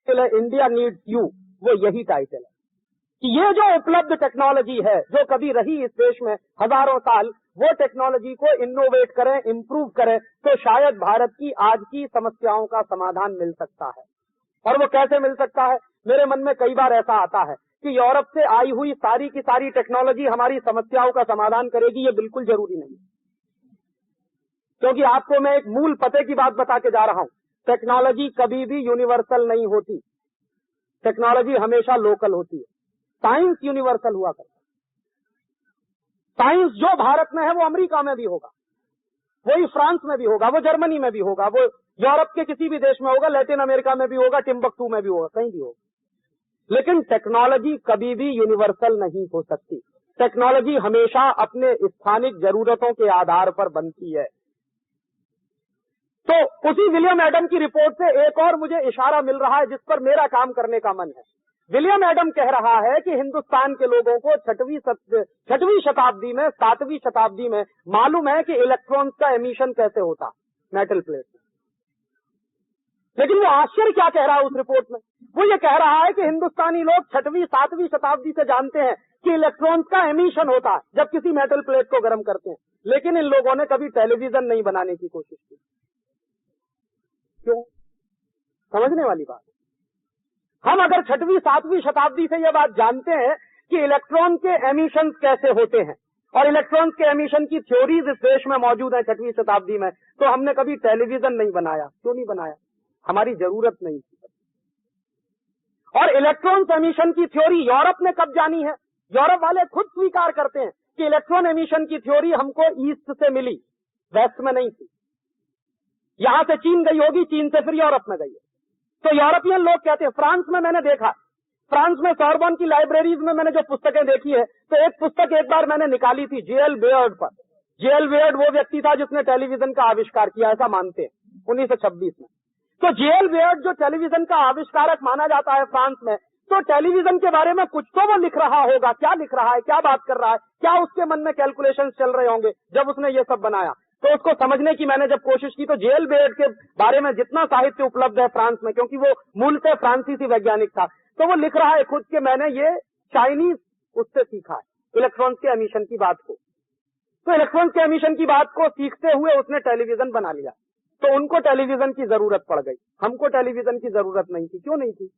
है India needs you, वो यही टाइटल है कि ये जो उपलब्ध टेक्नोलॉजी है जो कभी रही इस देश में हजारों साल, वो टेक्नोलॉजी को इनोवेट करें, इंप्रूव करें, तो शायद भारत की आज की समस्याओं का समाधान मिल सकता है। और वो कैसे मिल सकता है? मेरे मन में कई बार ऐसा आता है कि यूरोप से आई हुई सारी की सारी टेक्नोलॉजी हमारी समस्याओं का समाधान करेगी, ये बिल्कुल जरूरी नहीं। क्योंकि आपको मैं एक मूल पते की बात बता के जा रहा हूं, टेक्नोलॉजी कभी भी यूनिवर्सल नहीं होती, टेक्नोलॉजी हमेशा लोकल होती है। साइंस यूनिवर्सल हुआ करता है। साइंस जो भारत में है वो अमेरिका में भी होगा, वही फ्रांस में भी होगा, वो जर्मनी में भी होगा, वो यूरोप के किसी भी देश में होगा, लैटिन अमेरिका में भी होगा, टिम्बकटू में भी होगा, कहीं भी होगा। लेकिन टेक्नोलॉजी कभी भी यूनिवर्सल नहीं हो सकती। टेक्नोलॉजी हमेशा अपने स्थानिक जरूरतों के आधार पर बनती है। तो उसी विलियम एडम की रिपोर्ट से एक और मुझे इशारा मिल रहा है जिस पर मेरा काम करने का मन है। विलियम एडम कह रहा है कि हिंदुस्तान के लोगों को छठवीं शताब्दी में, 7वीं शताब्दी में मालूम है कि इलेक्ट्रॉन्स का एमिशन कैसे होता मेटल प्लेट में। लेकिन वो आश्चर्य क्या कह रहा है उस रिपोर्ट में? वो ये कह रहा है कि हिंदुस्तानी लोग 6वीं 7वीं शताब्दी से जानते हैं कि इलेक्ट्रॉन्स का एमिशन होता है जब किसी मेटल प्लेट को गर्म करते हैं, लेकिन इन लोगों ने कभी टेलीविजन नहीं बनाने की कोशिश की। क्यों? समझने वाली बात। हम अगर 6वीं 7वीं शताब्दी से यह बात जानते हैं कि इलेक्ट्रॉन के एमिशन कैसे होते हैं और इलेक्ट्रॉन्स के एमिशन की थ्योरीज इस देश में मौजूद है 6वीं शताब्दी में, तो हमने कभी टेलीविजन नहीं बनाया। क्यों नहीं बनाया? हमारी जरूरत नहीं थी। और इलेक्ट्रॉन्स एमिशन की थ्योरी यूरोप ने कब जानी है? यूरोप वाले खुद स्वीकार करते हैं कि इलेक्ट्रॉन एमिशन की थ्योरी हमको ईस्ट से मिली, वेस्ट में नहीं थी। यहां से चीन गई होगी, चीन से फिर यूरोप में गई है। तो यूरोपियन लोग कहते हैं, फ्रांस में मैंने देखा, फ्रांस में सॉर्बोन की लाइब्रेरीज में मैंने जो पुस्तकें देखी है, तो एक पुस्तक एक बार मैंने निकाली थी J.L. बेयर्ड पर। J.L. बेयर्ड वो व्यक्ति था जिसने टेलीविजन का आविष्कार किया, ऐसा मानते हैं 1926 में। तो J.L. बेयर्ड जो टेलीविजन का आविष्कारक माना जाता है फ्रांस में, तो टेलीविजन के बारे में कुछ तो वो लिख रहा होगा। क्या लिख रहा है, क्या बात कर रहा है, क्या उसके मन में कैलकुलेशन चल रहे होंगे जब उसने ये सब बनाया। तो उसको समझने की मैंने जब कोशिश की तो J.L. बेयर्ड के बारे में जितना साहित्य उपलब्ध है फ्रांस में, क्योंकि वो मूलतः फ्रांसीसी वैज्ञानिक था, तो वो लिख रहा है खुद के मैंने ये चाइनीज उससे सीखा है इलेक्ट्रॉन्स के एमिशन की बात को। तो इलेक्ट्रॉन्स के एमिशन की बात को सीखते हुए उसने टेलीविजन बना लिया। तो उनको टेलीविजन की जरूरत पड़ गई, हमको टेलीविजन की जरूरत नहीं थी। क्यों नहीं थी?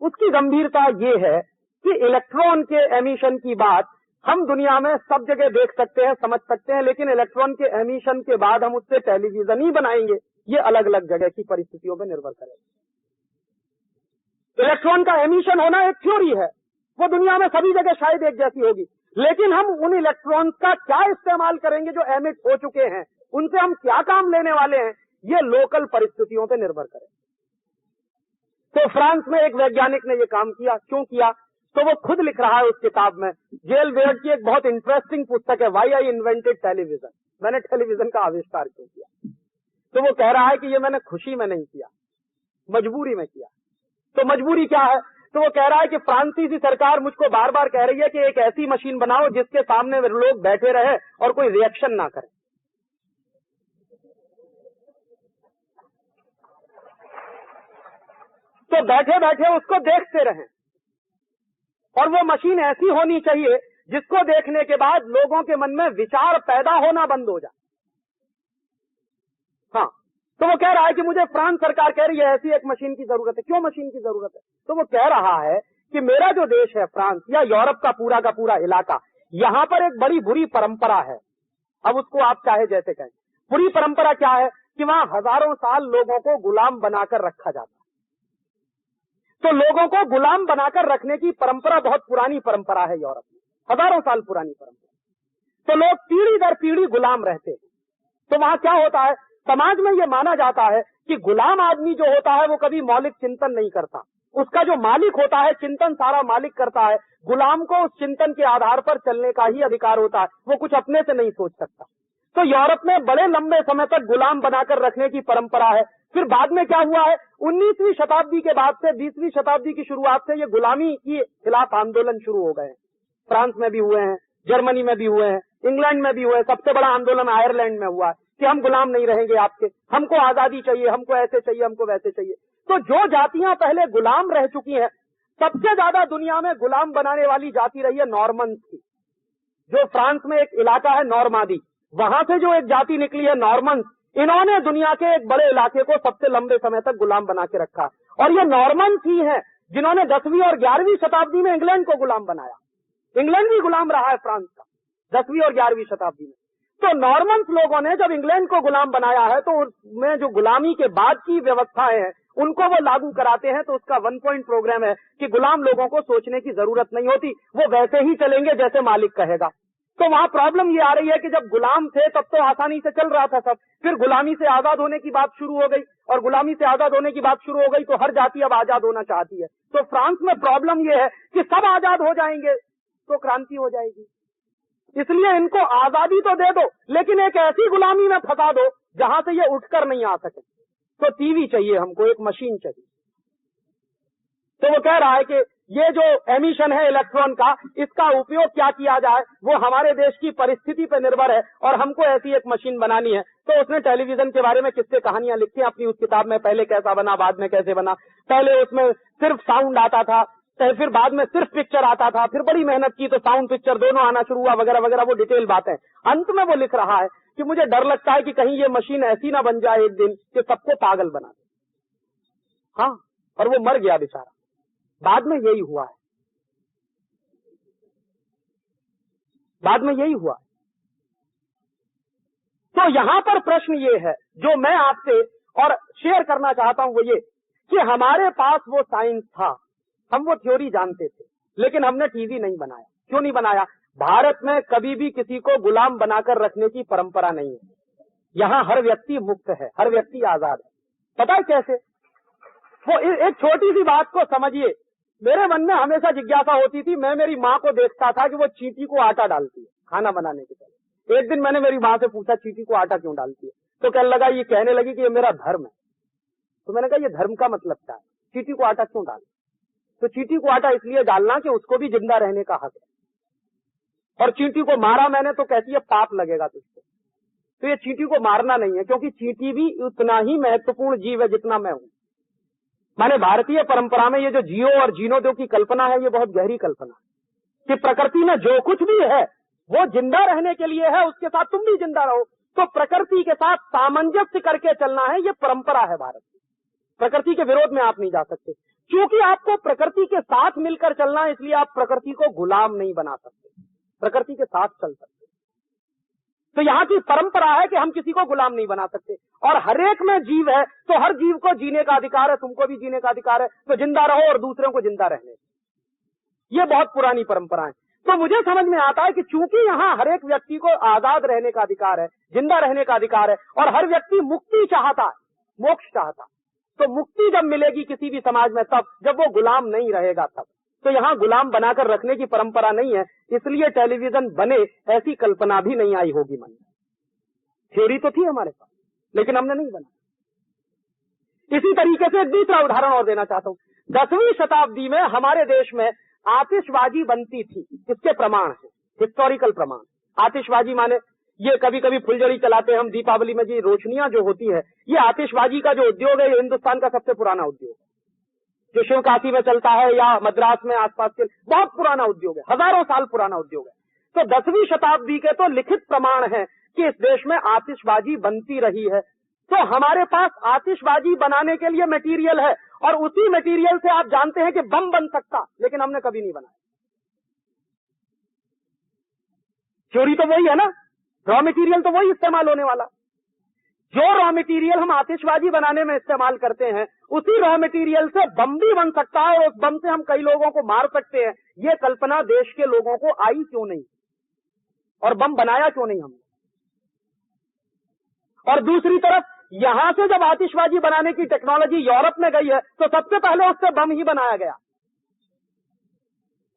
उसकी गंभीरता ये है कि इलेक्ट्रॉन के एमिशन की बात हम दुनिया में सब जगह देख सकते हैं, समझ सकते हैं, लेकिन इलेक्ट्रॉन के एमिशन के बाद हम उससे टेलीविजन ही बनाएंगे, ये अलग अलग जगह की परिस्थितियों पर निर्भर करेगा। इलेक्ट्रॉन का एमिशन होना एक थ्योरी है, वो दुनिया में सभी जगह शायद एक जैसी होगी, लेकिन हम उन इलेक्ट्रॉन्स का क्या इस्तेमाल करेंगे जो एमिट हो चुके हैं, उनसे हम क्या काम लेने वाले हैं, ये लोकल परिस्थितियों पर निर्भर करे। तो फ्रांस में एक वैज्ञानिक ने ये काम किया। क्यों किया? तो वो खुद लिख रहा है उस किताब में। J.L. बेयर्ड की एक बहुत इंटरेस्टिंग पुस्तक है, व्हाई आई इन्वेंटेड टेलीविजन, मैंने टेलीविजन का आविष्कार क्यों किया। तो वो कह रहा है कि ये मैंने खुशी में नहीं किया, मजबूरी में किया। तो मजबूरी क्या है? तो वो कह रहा है कि फ्रांसीसी सरकार मुझको बार बार कह रही है कि एक ऐसी मशीन बनाओ जिसके सामने लोग बैठे रहे और कोई रिएक्शन ना करे। तो बैठे बैठे उसको देखते रहें, और वो मशीन ऐसी होनी चाहिए जिसको देखने के बाद लोगों के मन में विचार पैदा होना बंद हो जाए। हाँ, तो वो कह रहा है कि मुझे फ्रांस सरकार कह रही है ऐसी एक मशीन की जरूरत है। क्यों मशीन की जरूरत है? तो वो कह रहा है कि मेरा जो देश है फ्रांस या यूरोप का पूरा इलाका, यहां पर एक बड़ी बुरी परंपरा है। अब उसको आप चाहे जैसे कहें, बुरी परंपरा क्या है कि वहां हजारों साल लोगों को गुलाम बनाकर रखा जाता है। तो लोगों को गुलाम बनाकर रखने की परंपरा बहुत पुरानी परंपरा है यूरोप में, हजारों साल पुरानी परंपरा। तो लोग पीढ़ी दर पीढ़ी गुलाम रहते हैं। तो वहां क्या होता है, समाज में यह माना जाता है कि गुलाम आदमी जो होता है वो कभी मौलिक चिंतन नहीं करता, उसका जो मालिक होता है चिंतन सारा मालिक करता है, गुलाम को उस चिंतन के आधार पर चलने का ही अधिकार होता है, वो कुछ अपने से नहीं सोच सकता। तो यूरोप में बड़े लंबे समय तक गुलाम बनाकर रखने की परंपरा है। फिर बाद में क्या हुआ है, 19वीं शताब्दी के बाद से 20वीं शताब्दी की शुरुआत से ये गुलामी के खिलाफ आंदोलन शुरू हो गए हैं। फ्रांस में भी हुए हैं, जर्मनी में भी हुए हैं, इंग्लैंड में भी हुए हैं। सबसे बड़ा आंदोलन आयरलैंड में हुआ है कि हम गुलाम नहीं रहेंगे आपके, हमको आजादी चाहिए, हमको ऐसे चाहिए, हमको वैसे चाहिए। तो जो जातियां पहले गुलाम रह चुकी हैं, सबसे ज्यादा दुनिया में गुलाम बनाने वाली जाति रही है नॉर्मन्स की। जो फ्रांस में एक इलाका है नॉर्मादी, वहां से जो एक जाति निकली है नॉर्मन्स, इन्होंने दुनिया के एक बड़े इलाके को सबसे लंबे समय तक गुलाम बना के रखा। और ये नॉर्मन्स ही हैं जिन्होंने 10वीं और 11वीं शताब्दी में इंग्लैंड को गुलाम बनाया। इंग्लैंड भी गुलाम रहा है फ्रांस का 10वीं और 11वीं शताब्दी में। तो नॉर्मन्स लोगों ने जब इंग्लैंड को गुलाम बनाया है तो उसमें जो गुलामी के बाद की व्यवस्थाएं हैं उनको वो लागू कराते हैं। तो उसका 1 पॉइंट प्रोग्राम है कि गुलाम लोगों को सोचने की जरूरत नहीं होती, वो वैसे ही चलेंगे जैसे मालिक कहेगा। तो वहां प्रॉब्लम ये आ रही है कि जब गुलाम थे तब तो आसानी से चल रहा था सब, फिर गुलामी से आजाद होने की बात शुरू हो गई, और गुलामी से आजाद होने की बात शुरू हो गई तो हर जाति अब आजाद होना चाहती है। तो फ्रांस में प्रॉब्लम ये है कि सब आजाद हो जाएंगे तो क्रांति हो जाएगी, इसलिए इनको आजादी तो दे दो लेकिन एक ऐसी गुलामी में फंसा दो जहां से ये उठकर नहीं आ सके। तो टीवी चाहिए हमको, एक मशीन चाहिए। तो वो कह रहा है कि ये जो एमिशन है इलेक्ट्रॉन का, इसका उपयोग क्या किया जाए वो हमारे देश की परिस्थिति पर निर्भर है, और हमको ऐसी एक मशीन बनानी है। तो उसने टेलीविजन के बारे में किस्से कहानियां लिखी अपनी उस किताब में, पहले कैसा बना, बाद में कैसे बना। पहले उसमें सिर्फ साउंड आता था, फिर बाद में सिर्फ पिक्चर आता था, फिर बड़ी मेहनत की तो साउंड पिक्चर दोनों आना शुरू हुआ, वगैरह वगैरह। वो डिटेल बात है। अंत में वो लिख रहा है कि मुझे डर लगता है कि कहीं ये मशीन ऐसी ना बन जाए एक दिन कि सबको पागल बना दे। हाँ, और वो मर गया बेचारा। बाद में यही हुआ है, बाद में यही हुआ है। तो यहां पर प्रश्न ये है जो मैं आपसे और शेयर करना चाहता हूं, वो ये कि हमारे पास वो साइंस था, हम वो थ्योरी जानते थे, लेकिन हमने टीवी नहीं बनाया। क्यों नहीं बनाया? भारत में कभी भी किसी को गुलाम बनाकर रखने की परंपरा नहीं है। यहाँ हर व्यक्ति मुक्त है, हर व्यक्ति आजाद है। पता है कैसे? वो एक छोटी सी बात को समझिए। मेरे मन में हमेशा जिज्ञासा होती थी, मैं मेरी माँ को देखता था कि वो चींटी को आटा डालती है खाना बनाने के पहले। एक दिन मैंने मेरी माँ से पूछा चींटी को आटा क्यों डालती है, तो ये कहने लगी कि ये मेरा धर्म है। तो मैंने कहा ये धर्म का मतलब क्या है, चींटी को आटा क्यों डाल? तो चींटी को आटा इसलिए डालना कि उसको भी जिंदा रहने का हक है, और चींटी को मारा मैंने तो कहती है पाप लगेगा तुझको। तो ये चींटी को मारना नहीं है, क्योंकि चींटी भी उतना ही महत्वपूर्ण जीव है जितना मैं हूं। माने भारतीय परंपरा में ये जो जियो और जीनो दो की कल्पना है, ये बहुत गहरी कल्पना है कि प्रकृति में जो कुछ भी है वो जिंदा रहने के लिए है, उसके साथ तुम भी जिंदा रहो। तो प्रकृति के साथ सामंजस्य करके चलना है, ये परंपरा है भारत की। प्रकृति के विरोध में आप नहीं जा सकते। क्योंकि आपको प्रकृति के साथ मिलकर चलना है, इसलिए आप प्रकृति को गुलाम नहीं बना सकते, प्रकृति के साथ चल सकते। तो यहाँ की परंपरा है कि हम किसी को गुलाम नहीं बना सकते, और हर एक में जीव है तो हर जीव को जीने का अधिकार है, तुमको भी जीने का अधिकार है। तो जिंदा रहो और दूसरों को जिंदा रहने। ये बहुत पुरानी परंपरा है। तो मुझे समझ में आता है कि चूंकि यहाँ हर एक व्यक्ति को आजाद रहने का अधिकार है, जिंदा रहने का अधिकार है, और हर व्यक्ति मुक्ति चाहता है, मोक्ष चाहता, तो मुक्ति जब मिलेगी किसी भी समाज में तब, जब वो गुलाम नहीं रहेगा तब। तो यहाँ गुलाम बनाकर रखने की परंपरा नहीं है, इसलिए टेलीविजन बने ऐसी कल्पना भी नहीं आई होगी मन में। थ्योरी तो थी हमारे पास, लेकिन हमने नहीं बना। इसी तरीके से एक दूसरा उदाहरण और देना चाहता हूँ। 10वीं शताब्दी में हमारे देश में आतिशबाजी बनती थी, इसके प्रमाण है, हिस्टोरिकल प्रमाण। आतिशबाजी माने ये कभी कभी फुलझड़ी चलाते हैं हम दीपावली में, जी रोशनियां जो होती है, ये आतिशबाजी का जो उद्योग है, ये हिंदुस्तान का सबसे पुराना उद्योग है, जो शिवकाशी में चलता है या मद्रास में आसपास के, बहुत पुराना उद्योग है, हजारों साल पुराना उद्योग है। तो 10वीं शताब्दी के तो लिखित प्रमाण है कि इस देश में आतिशबाजी बनती रही है। तो हमारे पास आतिशबाजी बनाने के लिए मटेरियल है, और उसी मटेरियल से आप जानते हैं कि बम बन सकता, लेकिन हमने कभी नहीं बनाया। थ्योरी तो वही है ना, रॉ मटेरियल तो वही इस्तेमाल होने वाला। जो रॉ मटेरियल हम आतिशबाजी बनाने में इस्तेमाल करते हैं, उसी रॉ मटेरियल से बम भी बन सकता है, और उस बम से हम कई लोगों को मार सकते हैं। ये कल्पना देश के लोगों को आई क्यों नहीं, और बम बनाया क्यों नहीं हमने? और दूसरी तरफ यहां से जब आतिशबाजी बनाने की टेक्नोलॉजी यूरोप में गई है, तो सबसे पहले उससे बम ही बनाया गया।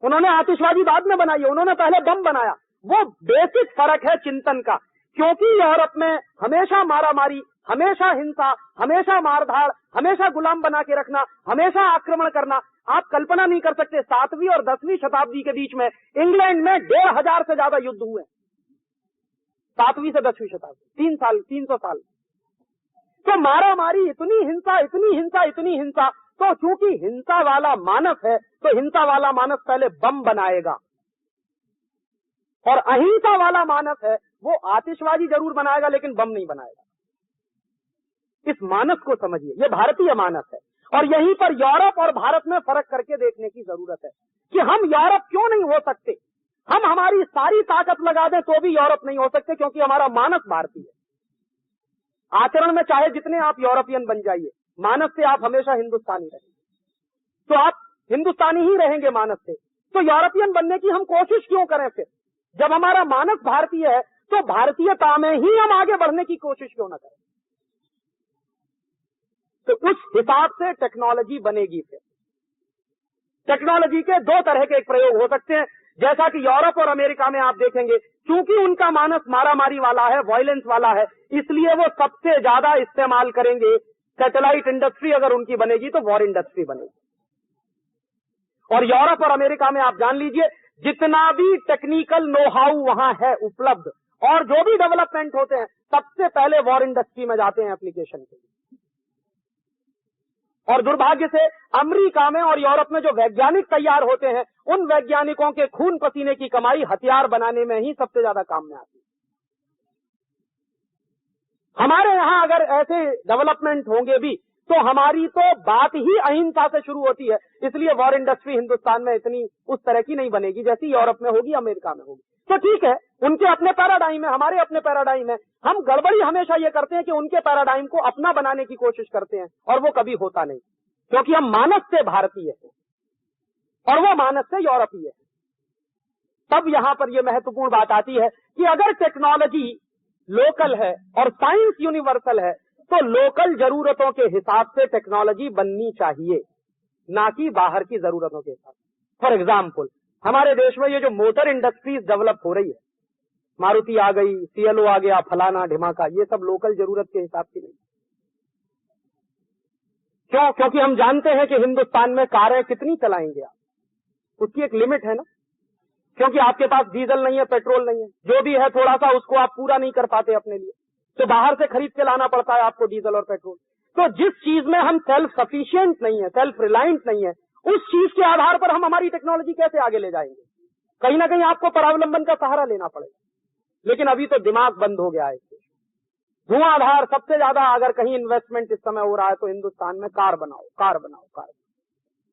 उन्होंने आतिशबाजी बाद में बनाई है, उन्होंने पहले बम बनाया। वो बेसिक फर्क है चिंतन का, क्योंकि यूरोप में हमेशा मारामारी, हमेशा हिंसा, हमेशा मारधाड़, हमेशा गुलाम बना के रखना, हमेशा आक्रमण करना। आप कल्पना नहीं कर सकते, 7वीं और 10वीं शताब्दी के बीच में इंग्लैंड में 1500 से ज्यादा युद्ध हुए। 7वीं से 10वीं शताब्दी, 300 साल। तो मारा मारी, इतनी हिंसा, इतनी हिंसा, इतनी हिंसा। तो चूंकि हिंसा वाला मानस है तो हिंसा वाला मानस पहले बम बनाएगा, और अहिंसा वाला मानस है वो आतिशबाजी जरूर बनाएगा लेकिन बम नहीं बनाएगा। इस मानस को समझिए, ये भारतीय मानस है। और यहीं पर यूरोप और भारत में फर्क करके देखने की जरूरत है कि हम यूरोप क्यों नहीं हो सकते। हम हमारी सारी ताकत लगा दें तो भी यूरोप नहीं हो सकते, क्योंकि हमारा मानस भारतीय है। आचरण में चाहे जितने आप यूरोपियन बन जाइए, मानस से आप हमेशा हिंदुस्तानी रहेंगे। तो आप हिंदुस्तानी ही रहेंगे मानस से। तो यूरोपियन बनने की हम कोशिश क्यों करें फिर? जब हमारा मानस भारतीय है तो भारतीयता में ही हम आगे बढ़ने की कोशिश क्यों न करें? तो उस हिसाब से टेक्नोलॉजी बनेगी। फिर टेक्नोलॉजी के दो तरह के प्रयोग हो सकते हैं, जैसा कि यूरोप और अमेरिका में आप देखेंगे, क्योंकि उनका मानस मारामारी वाला है, वायलेंस वाला है, इसलिए वो सबसे ज्यादा इस्तेमाल करेंगे। सैटेलाइट इंडस्ट्री अगर उनकी बनेगी तो वॉर इंडस्ट्री बनेगी। और यूरोप और अमेरिका में आप जान लीजिए, जितना भी टेक्निकल नो हाउ वहां है उपलब्ध और जो भी डेवलपमेंट होते हैं सबसे पहले वॉर इंडस्ट्री में जाते हैं एप्लीकेशन के लिए। और दुर्भाग्य से अमेरिका में और यूरोप में जो वैज्ञानिक तैयार होते हैं, उन वैज्ञानिकों के खून पसीने की कमाई हथियार बनाने में ही सबसे ज्यादा काम में आती है। हमारे यहां अगर ऐसे डेवलपमेंट होंगे भी तो हमारी तो बात ही अहिंसा से शुरू होती है, इसलिए वॉर इंडस्ट्री हिंदुस्तान में इतनी उस तरह की नहीं बनेगी जैसी यूरोप में होगी, अमेरिका में होगी। तो ठीक है, उनके अपने पैराडाइम है, हमारे अपने पैराडाइम है। हम गड़बड़ी हमेशा ये करते हैं कि उनके पैराडाइम को अपना बनाने की कोशिश करते हैं और वो कभी होता नहीं, क्योंकि हम मानस से भारतीय हैं और वो मानस से यूरोपीय है। तब यहां पर यह महत्वपूर्ण बात आती है कि अगर टेक्नोलॉजी लोकल है और साइंस यूनिवर्सल है तो लोकल जरूरतों के हिसाब से टेक्नोलॉजी बननी चाहिए, ना कि बाहर की जरूरतों के हिसाब। फॉर एग्जाम्पल, हमारे देश में ये जो मोटर इंडस्ट्रीज डेवलप हो रही है, मारुति आ गई, सीएलओ आ गया, फलाना ढिमाका, ये सब लोकल जरूरत के हिसाब से नहीं। क्यों? क्योंकि हम जानते हैं कि हिंदुस्तान में कारें कितनी चलाएंगे आप, उसकी एक लिमिट है ना। क्योंकि आपके पास डीजल नहीं है, पेट्रोल नहीं है, जो भी है थोड़ा सा उसको आप पूरा नहीं कर पाते अपने लिए, तो बाहर से खरीद के लाना पड़ता है आपको डीजल और पेट्रोल। तो जिस चीज में हम सेल्फ सफिशिएंट नहीं है, सेल्फ रिलायंट नहीं है, उस चीज के आधार पर हम हमारी टेक्नोलॉजी कैसे आगे ले जाएंगे? कहीं ना कहीं आपको परावलंबन का सहारा लेना पड़ेगा। लेकिन अभी तो दिमाग बंद हो गया है। धुआंधार सबसे ज्यादा अगर कहीं इन्वेस्टमेंट इस समय हो रहा है तो हिंदुस्तान में कार बनाओ, कार बनाओ, कार।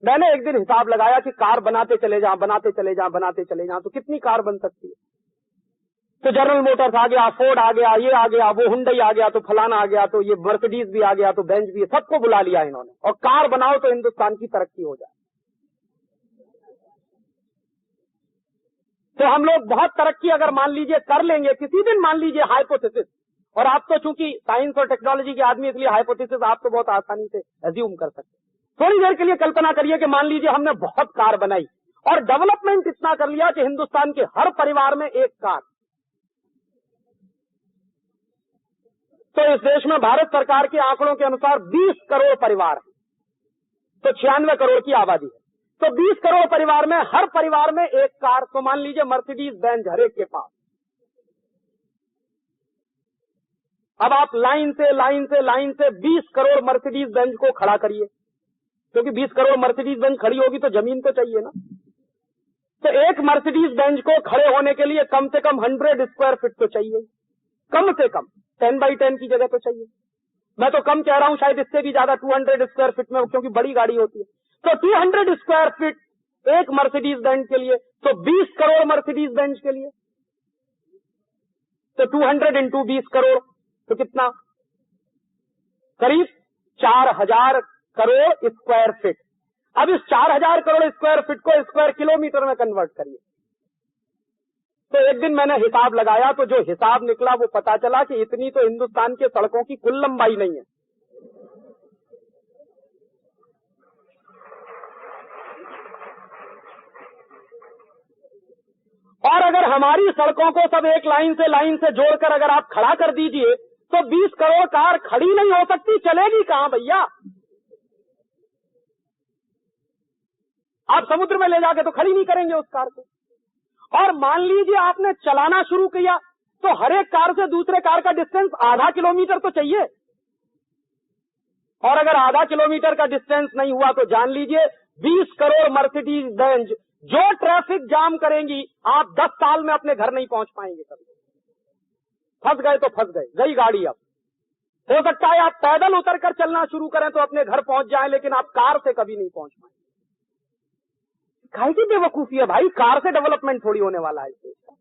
मैंने एक दिन हिसाब लगाया कि कार बनाते चले जाएं, बनाते चले जाएं, बनाते चले जाएं, तो कितनी कार बन सकती है? तो जनरल मोटर्स आ गया, फोर्ड आ गया, ये आ गया, वो हुंडई आ गया, तो फलाना आ गया, तो ये मर्सिडीज भी आ गया, तो बेंज भी, सबको बुला लिया इन्होंने, और कार बनाओ तो हिंदुस्तान की तरक्की हो जाए। तो हम लोग बहुत तरक्की अगर मान लीजिए कर लेंगे किसी दिन, मान लीजिए हाइपोथेसिस, और आप तो चूंकि साइंस और टेक्नोलॉजी के आदमी, इसलिए हाइपोथेसिस आप तो बहुत आसानी से एज्यूम कर सकते। थोड़ी देर के लिए कल्पना करिए कि मान लीजिए हमने बहुत कार बनाई और डेवलपमेंट इतना कर लिया कि हिंदुस्तान के हर परिवार में एक कार। तो इस देश में भारत सरकार के आंकड़ों के अनुसार 20 करोड़ परिवार हैं, तो 96 करोड़ की आबादी है। तो 20 करोड़ परिवार में हर परिवार में एक कार, तो मान लीजिए मर्सिडीज बेंज हर एक के पास। अब आप लाइन से 20 करोड़ मर्सिडीज बेंज को खड़ा करिए, क्योंकि 20 करोड़ मर्सिडीज बेंज खड़ी होगी तो जमीन तो चाहिए ना। तो एक मर्सिडीज बेंज को खड़े होने के लिए कम से कम 100 स्क्वायर फीट तो चाहिए, कम से कम 10 बाई 10 की जगह तो चाहिए। मैं तो कम कह रहा हूं, शायद इससे भी ज्यादा 200 स्क्वायर फीट में, क्योंकि बड़ी गाड़ी होती है। तो 200 स्क्वायर फीट एक मर्सिडीज बेंज के लिए, तो 20 करोड़ मर्सिडीज बेंज के लिए, तो 200 इंटू 20 करोड़ तो कितना? करीब 4000 करोड़ स्क्वायर फीट। अब इस 4000 करोड़ स्क्वायर फीट को स्क्वायर किलोमीटर में कन्वर्ट करिए। तो एक दिन मैंने हिसाब लगाया, तो जो हिसाब निकला वो पता चला कि इतनी तो हिंदुस्तान के सड़कों की कुल लंबाई नहीं है। और अगर हमारी सड़कों को सब एक लाइन से जोड़कर अगर आप खड़ा कर दीजिए तो 20 करोड़ कार खड़ी नहीं हो सकती, चलेगी कहां भैया? आप समुद्र में ले जाके तो खड़ी नहीं करेंगे उस कार को। और मान लीजिए आपने चलाना शुरू किया तो हर एक कार से दूसरे कार का डिस्टेंस आधा किलोमीटर तो चाहिए। और अगर आधा किलोमीटर का डिस्टेंस नहीं हुआ तो जान लीजिए 20 करोड़ मर्सिडीज बेंज जो ट्रैफिक जाम करेंगी, आप 10 साल में अपने घर नहीं पहुंच पाएंगे कभी। फंस गए तो फंस गए, गई गाड़ी। अब हो सकता है आप पैदल उतर कर चलना शुरू करें तो अपने घर पहुंच जाएं, लेकिन आप कार से कभी नहीं पहुंच पाएंगे। काहे की बेवकूफी है भाई, कार से डेवलपमेंट थोड़ी होने वाला है इस देश का।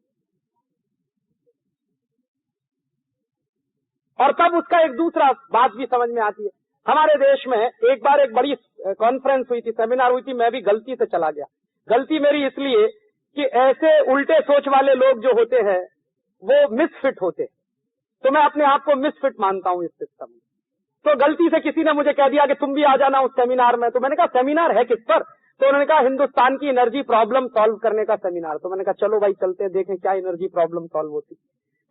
और तब उसका एक दूसरा बात भी समझ में आती है। हमारे देश में एक बार एक बड़ी कॉन्फ्रेंस हुई थी, सेमिनार हुई थी, मैं भी गलती से चला गया। गलती मेरी इसलिए कि ऐसे उल्टे सोच वाले लोग जो होते हैं वो मिसफिट होते हैं, तो मैं अपने आप को मिसफिट मानता हूं इस सिस्टम में। तो गलती से किसी ने मुझे कह दिया कि तुम भी आ जाना उस सेमिनार में। तो मैंने कहा सेमिनार है किस पर? तो उन्होंने कहा हिंदुस्तान की एनर्जी प्रॉब्लम सॉल्व करने का सेमिनार। तो मैंने कहा चलो भाई चलते हैं, देखें क्या एनर्जी प्रॉब्लम सॉल्व होती।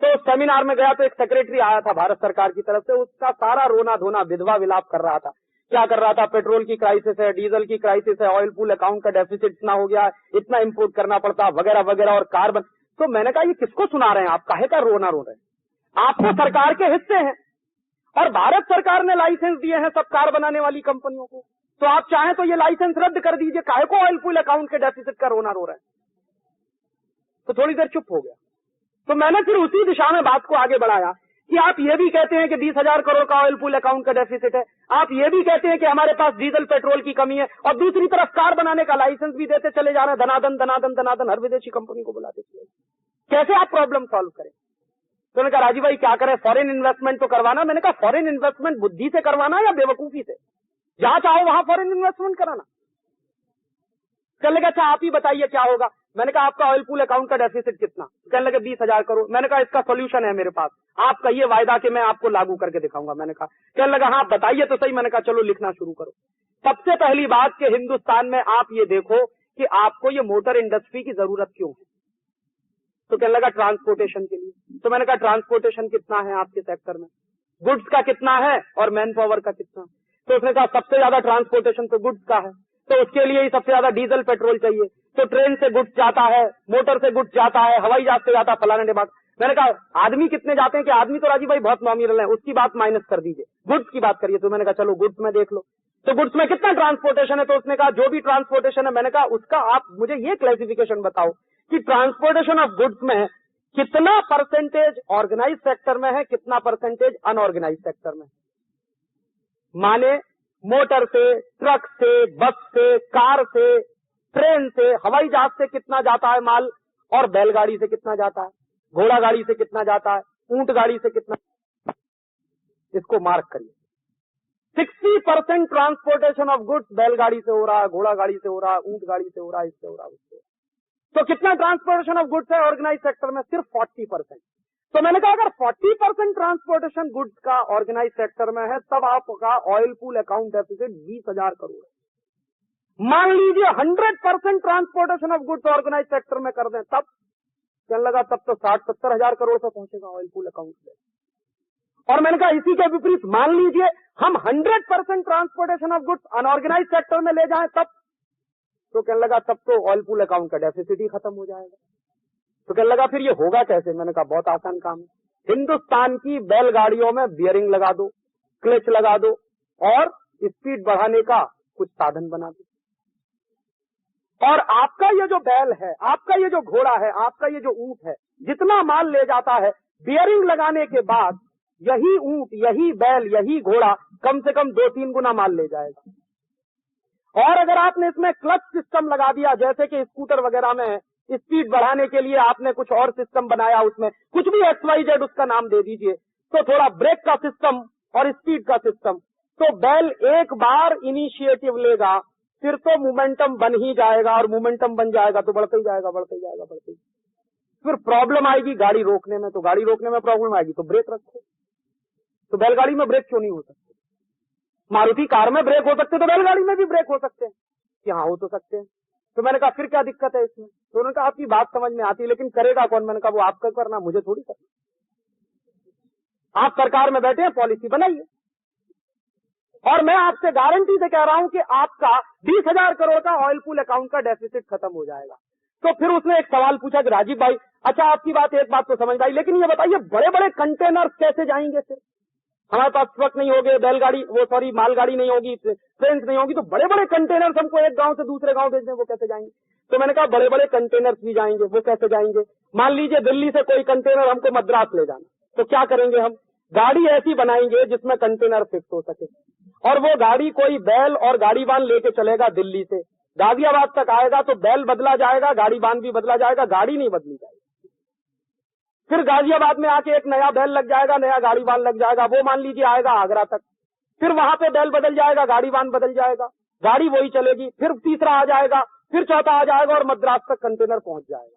तो सेमिनार में गया तो एक सेक्रेटरी आया था भारत सरकार की तरफ से, उसका सारा रोना धोना विधवा विलाप कर रहा था। क्या कर रहा था? पेट्रोल की क्राइसिस है, डीजल की क्राइसिस है, ऑयल पूल अकाउंट का डेफिसिट इतना हो गया, इतना इंपोर्ट करना पड़ता, वगैरह वगैरह, और कार्बन। तो मैंने कहा ये किसको सुना रहे हैं आप, काहे का रोना रो रहे हैं? आप तो सरकार के हिस्से हैं और भारत सरकार ने लाइसेंस दिए हैं सब कार बनाने वाली कंपनियों को, तो आप चाहें तो ये लाइसेंस रद्द कर दीजिए, काहे को ऑयल पूल अकाउंट के डेफिसिट का रोना रो रहे हैं? तो थोड़ी देर चुप हो गया। तो मैंने फिर उसी दिशा में बात को आगे बढ़ाया कि आप ये भी कहते हैं कि 20,000 करोड़ का ऑयल पूल अकाउंट का डेफिसिट है, आप ये भी कहते हैं कि हमारे पास डीजल पेट्रोल की कमी है, और दूसरी तरफ कार बनाने का लाइसेंस भी देते चले जा रहे हैं, धनादन धनादन धनादन, हर विदेशी कंपनी को बुलाते चले। कैसे आप प्रॉब्लम सॉल्व करें? तो मैंने कहा राजीव भाई क्या करें, फॉरेन इन्वेस्टमेंट तो करवाना। मैंने कहा फॉरेन इन्वेस्टमेंट बुद्धि से करवाना या बेवकूफी से? जहां चाहो वहां फॉरेन इन्वेस्टमेंट कराना। कहने लगे अच्छा आप ही बताइए क्या होगा। मैंने कहा आपका ऑयल पूल अकाउंट का डेफिसिट कितना? कहने लगे 20,000 करोड़। मैंने कहा इसका सोल्यूशन है मेरे पास, आप कहिए वायदा कि मैं आपको लागू करके दिखाऊंगा। मैंने कहा, कहने लगा हाँ बताइए तो सही। मैंने कहा चलो लिखना शुरू करो। सबसे पहली बात कि हिंदुस्तान में आप ये देखो कि आपको ये मोटर इंडस्ट्री की जरूरत क्यों है? तो कहने लगा ट्रांसपोर्टेशन के लिए। तो मैंने कहा ट्रांसपोर्टेशन कितना है आपके सेक्टर में, गुड्स का कितना है और मैन पावर का कितना? तो उसने कहा सबसे ज्यादा ट्रांसपोर्टेशन तो गुड्स का है, तो उसके लिए ही सबसे ज्यादा डीजल पेट्रोल चाहिए। तो ट्रेन से गुड्स जाता है, मोटर से गुड्स जाता है, हवाई जहाज से जाता है, फलाने डिबाट। मैंने कहा आदमी कितने जाते हैं? कि आदमी तो राजीव भाई बहुत नॉमिनल है, उसकी बात माइनस कर दीजिए, गुड्स की बात करिए। तो मैंने कहा चलो गुड्स में देख लो, तो गुड्स में कितना ट्रांसपोर्टेशन है? तो उसने कहा जो भी ट्रांसपोर्टेशन है। मैंने कहा उसका आप मुझे ये क्लासिफिकेशन बताओ कि ट्रांसपोर्टेशन ऑफ गुड्स में कितना परसेंटेज ऑर्गेनाइज सेक्टर में है, कितना परसेंटेज अनऑर्गेनाइज सेक्टर में। माने मोटर से, ट्रक से, बस से, कार से, ट्रेन से, हवाई जहाज से कितना जाता है माल, और बैलगाड़ी से कितना जाता है, घोड़ा गाड़ी से कितना जाता है, ऊंट गाड़ी से कितना। इसको मार्क करिए। 60% ट्रांसपोर्टेशन ऑफ गुड्स बैलगाड़ी से हो रहा है, घोड़ा गाड़ी से हो रहा है, ऊंट गाड़ी से हो रहा है, इससे हो रहा है, उससे। तो कितना ट्रांसपोर्टेशन ऑफ गुड्स है ऑर्गेनाइज सेक्टर में? सिर्फ 40%। तो मैंने कहा अगर 40% ट्रांसपोर्टेशन गुड्स का ऑर्गेनाइज सेक्टर में है, तब आपका oil pool account deficit 20,000 crore है। मान लीजिए 100% transportation of goods organise sector में कर दें, तब कहने लगा तब तो 60-70 हजार करोड़ पे पहुंचेगा ऑयल पूल अकाउंट में। और मैंने कहा इसी के विपरीत मान लीजिए हम 100% transportation of goods unorganise sector में ले जाएं, तब तो कहने लगा तब तो ऑयल पूल अकाउंट का डेफिसिट ही खत्म हो जाएगा। तो कहने लगा फिर ये होगा कैसे? मैंने कहा बहुत आसान काम है, हिंदुस्तान की बैलगाड़ियों में बियरिंग लगा दो, क्लच लगा दो, और स्पीड बढ़ाने का कुछ साधन बना दो। और आपका ये जो बैल है, आपका ये जो घोड़ा है, आपका ये जो ऊंट है, जितना माल ले जाता है, बियरिंग लगाने के बाद यही ऊंट, यही बैल, यही घोड़ा कम से कम 2-3 गुना माल ले जाएगा। और अगर आपने इसमें क्लच सिस्टम लगा दिया, जैसे कि स्कूटर वगैरह में स्पीड बढ़ाने के लिए आपने कुछ और सिस्टम बनाया, उसमें कुछ भी XYZ उसका नाम दे दीजिए, तो थोड़ा ब्रेक का सिस्टम और स्पीड का सिस्टम, तो बैल एक बार इनिशिएटिव लेगा, फिर तो मोमेंटम बन ही जाएगा, और मोमेंटम बन जाएगा तो बढ़ते ही जाएगा, बढ़ते ही जाएगा, बढ़ते ही। फिर प्रॉब्लम आएगी गाड़ी रोकने में, तो गाड़ी रोकने में प्रॉब्लम आएगी तो ब्रेक रखो। तो बैलगाड़ी में ब्रेक क्यों नहीं हो सकते? मारुति कार में ब्रेक हो सकते तो बैलगाड़ी में भी ब्रेक हो सकते हैं। कि हाँ हो तो सकते हैं। तो मैंने कहा फिर क्या दिक्कत है इसमें? तो उन्होंने कहा आपकी बात समझ में आती है, लेकिन करेगा कौन? मैंने कहा वो आपका करना, मुझे थोड़ी करना। आप सरकार में बैठे हैं, पॉलिसी बनाइए, और मैं आपसे गारंटी से कह रहा हूं कि आपका 20,000 करोड़ का ऑयल पूल अकाउंट का डेफिसिट खत्म हो जाएगा। तो फिर उसने एक सवाल पूछा कि राजीव भाई, अच्छा आपकी बात, एक बात तो समझ आई, लेकिन ये बताइए बड़े बड़े कंटेनर्स कैसे जाएंगे? फिर हमारे पास ट्रक नहीं होगे, बैलगाड़ी मालगाड़ी नहीं होगी, ट्रेन नहीं होगी, तो बड़े बड़े कंटेनर्स हमको एक गांव से दूसरे गांव भेजने, वो कैसे जाएंगे? तो मैंने कहा बड़े बड़े कंटेनर्स भी जाएंगे, वो कैसे जाएंगे? मान लीजिए दिल्ली से कोई कंटेनर हमको मद्रास ले जाना, तो क्या करेंगे हम? गाड़ी ऐसी बनाएंगे जिसमें कंटेनर फिक्स हो सके, और वो गाड़ी कोई बैल और गाड़ीवान लेके चलेगा दिल्ली से, गाजियाबाद तक आएगा तो बैल बदला जाएगा, गाड़ीवान भी बदला जाएगा, गाड़ी नहीं बदली जाएगी। फिर गाजियाबाद में आके एक नया बैल लग जाएगा, नया गाड़ीवान लग जाएगा, वो मान लीजिए आएगा आगरा तक, फिर वहां पे बैल बदल जाएगा, गाड़ीवान बदल जाएगा, गाड़ी वही चलेगी, फिर तीसरा आ जाएगा, फिर चौथा आ जाएगा, और मद्रास तक कंटेनर पहुंच जाएगा।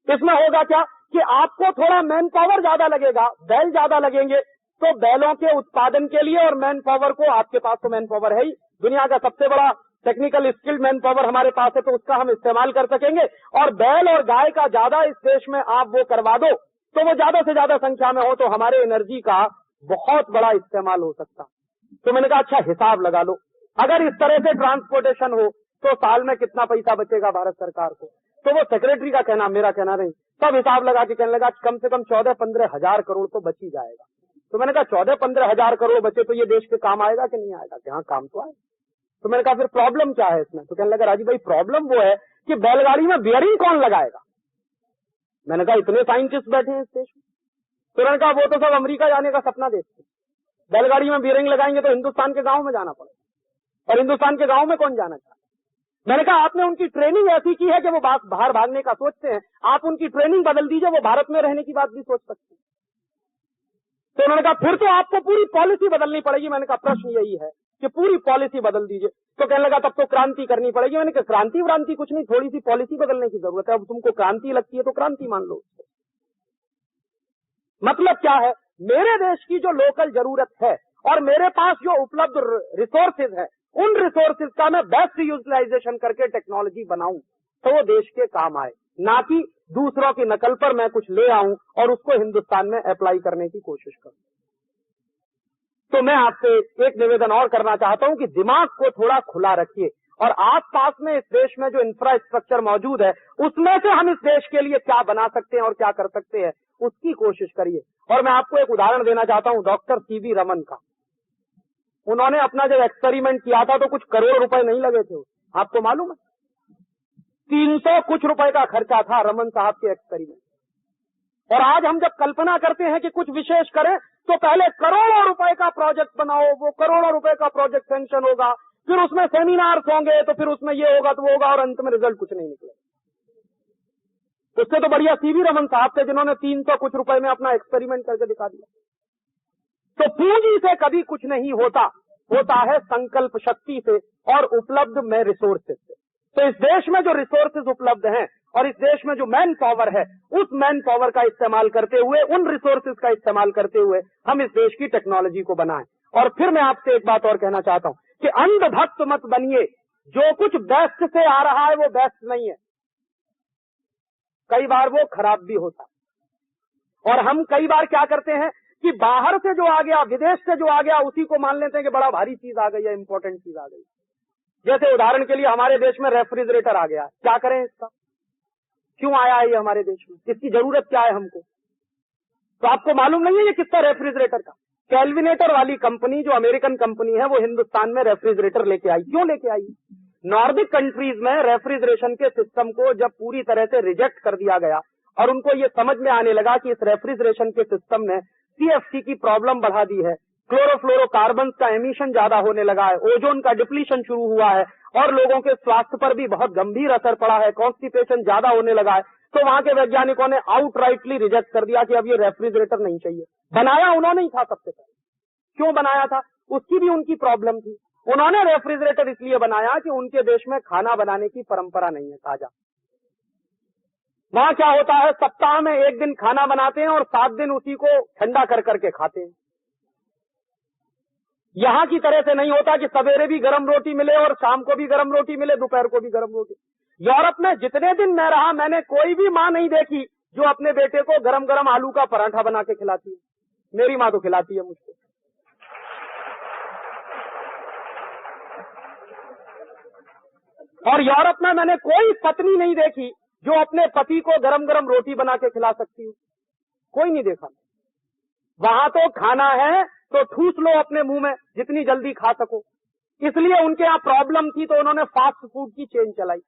इसमें होगा क्या कि आपको थोड़ा मैन पावर ज्यादा लगेगा, बैल ज्यादा लगेंगे, तो बैलों के उत्पादन के लिए और मैन पावर को, आपके पास तो मैन पावर है ही, दुनिया का सबसे बड़ा टेक्निकल स्किल्ड मैन पावर हमारे पास है, तो उसका हम इस्तेमाल कर सकेंगे। और बैल और गाय का ज्यादा इस देश में आप वो करवा दो, तो वो ज्यादा से ज्यादा संख्या में हो, तो हमारे एनर्जी का बहुत बड़ा इस्तेमाल हो सकता। तो मैंने कहा अच्छा हिसाब लगा लो, अगर इस तरह से ट्रांसपोर्टेशन हो तो साल में कितना पैसा बचेगा भारत सरकार को? तो वो सेक्रेटरी का कहना, मेरा कहना नहीं, सब हिसाब लगा के कहने लगा कम से कम 14-15 हजार करोड़ तो बच ही जाएगा। तो मैंने कहा 14-15 हजार करोड़ बचे तो ये देश के काम आएगा कि नहीं आएगा? कि हाँ काम तो आए। तो मैंने कहा फिर प्रॉब्लम क्या है इसमें? तो कहने लगा राजीव भाई प्रॉब्लम वो है कि बैलगाड़ी में बियरिंग कौन लगाएगा? मैंने कहा इतने साइंटिस्ट बैठे हैं इस देश में। तो मैंने कहा वो तो सब अमेरिका जाने का सपना देखते हैं, बैलगाड़ी में बियरिंग लगाएंगे तो हिंदुस्तान के गांव में जाना पड़ेगा, और हिंदुस्तान के गांव में कौन जाना चाहता? मैंने कहा आपने उनकी ट्रेनिंग ऐसी की है कि वो बाहर भागने का सोचते हैं, आप उनकी ट्रेनिंग बदल दीजिए, वो भारत में रहने की बात भी सोच सकते हैं। तो उन्होंने कहा फिर तो आपको पूरी पॉलिसी बदलनी पड़ेगी। मैंने कहा प्रश्न यही है कि पूरी पॉलिसी बदल दीजिए। तो कहने लगा तब तो क्रांति करनी पड़ेगी। मैंने कहा क्रांति व्रांति कुछ नहीं, थोड़ी सी पॉलिसी बदलने की जरूरत है। अब तुमको क्रांति लगती है तो क्रांति मान लो। मतलब क्या है, मेरे देश की जो लोकल जरूरत है और मेरे पास जो उपलब्ध रिसोर्सेज है, उन रिसोर्सेज का मैं बेस्ट यूटिलाइजेशन करके टेक्नोलॉजी बनाऊं तो वो देश के काम आए, ना कि दूसरों की नकल पर मैं कुछ ले आऊं और उसको हिंदुस्तान में अप्लाई करने की कोशिश करूं। तो मैं आपसे एक निवेदन और करना चाहता हूं कि दिमाग को थोड़ा खुला रखिए और आसपास में इस देश में जो इंफ्रास्ट्रक्चर मौजूद है उसमें से हम इस देश के लिए क्या बना सकते हैं और क्या कर सकते हैं उसकी कोशिश करिए। और मैं आपको एक उदाहरण देना चाहता हूं डॉक्टर सीवी रमन का। उन्होंने अपना जब एक्सपेरिमेंट किया था तो कुछ करोड़ रुपए नहीं लगे थे, आपको मालूम है? 300 कुछ रुपए का खर्चा था रमन साहब के एक्सपेरिमेंट। और आज हम जब कल्पना करते हैं कि कुछ विशेष करें तो पहले करोड़ों रुपए का प्रोजेक्ट बनाओ, वो करोड़ों रुपए का प्रोजेक्ट सैंक्शन होगा, फिर उसमें सेमिनार्स होंगे, तो फिर उसमें ये होगा तो वो होगा और अंत में रिजल्ट कुछ नहीं निकलेगा। उससे तो बढ़िया सीवी रमन साहब थे जिन्होंने 300 कुछ रुपए में अपना एक्सपेरिमेंट करके दिखा दिया। तो पूंजी से कभी कुछ नहीं होता, होता है संकल्प शक्ति से और उपलब्ध में रिसोर्सेज से। तो इस देश में जो रिसोर्सेज उपलब्ध हैं और इस देश में जो मैन पावर है, उस मैन पावर का इस्तेमाल करते हुए, उन रिसोर्सेज का इस्तेमाल करते हुए हम इस देश की टेक्नोलॉजी को बनाएं। और फिर मैं आपसे एक बात और कहना चाहता हूं कि अंधभक्त मत बनिए। जो कुछ बेस्ट से आ रहा है वो बेस्ट नहीं है, कई बार वो खराब भी होता है। और हम कई बार क्या करते हैं कि बाहर से जो आ गया, विदेश से जो आ गया, उसी को मान लेते हैं कि बड़ा भारी चीज आ गई है, इंपॉर्टेंट चीज आ गई। जैसे उदाहरण के लिए हमारे देश में रेफ्रिजरेटर आ गया, क्या करें इसका? क्यों आया है ये हमारे देश में? इसकी जरूरत क्या है हमको? तो आपको मालूम नहीं है ये किसका रेफ्रिजरेटर का? कैलविनेटर वाली कंपनी जो अमेरिकन कंपनी है वो हिंदुस्तान में रेफ्रिजरेटर लेके आई। क्यों लेके आई? नॉर्डिक कंट्रीज में रेफ्रिजरेशन के सिस्टम को जब पूरी तरह से रिजेक्ट कर दिया गया और उनको ये समझ में आने लगा कि इस रेफ्रिजरेशन के सिस्टम ने सीएफसी की प्रॉब्लम बढ़ा दी है, क्लोरोफ्लोरोकार्बन का एमिशन ज्यादा होने लगा है, ओजोन का डिप्लीशन शुरू हुआ है और लोगों के स्वास्थ्य पर भी बहुत गंभीर असर पड़ा है, कॉन्स्टिपेशन ज्यादा होने लगा है। तो वहां के वैज्ञानिकों ने आउटराइटली रिजेक्ट कर दिया कि अब ये रेफ्रिजरेटर नहीं चाहिए। बनाया उन्होंने ही था सबसे पहले। क्यों बनाया था? उसकी भी उनकी प्रॉब्लम थी। उन्होंने रेफ्रिजरेटर इसलिए बनाया कि उनके देश में खाना बनाने की परंपरा नहीं है ताजा। वहां क्या होता है, सप्ताह में एक दिन खाना बनाते हैं और 7 दिन उसी को ठंडा कर करके खाते हैं। यहां की तरह से नहीं होता कि सवेरे भी गरम रोटी मिले और शाम को भी गरम रोटी मिले, दोपहर को भी गरम रोटी। यूरोप में जितने दिन मैं रहा मैंने कोई भी मां नहीं देखी जो अपने बेटे को गरम गरम आलू का पराठा बना के खिलाती है। मेरी मां तो खिलाती है मुझको। और यूरोप में मैंने कोई पत्नी नहीं देखी जो अपने पति को गरम गरम रोटी बना के खिला सकती हो, कोई नहीं देखा। वहां तो खाना है तो ठूस लो अपने मुंह में जितनी जल्दी खा सको। इसलिए उनके यहाँ प्रॉब्लम थी तो उन्होंने फास्ट फूड की चेन चलाई।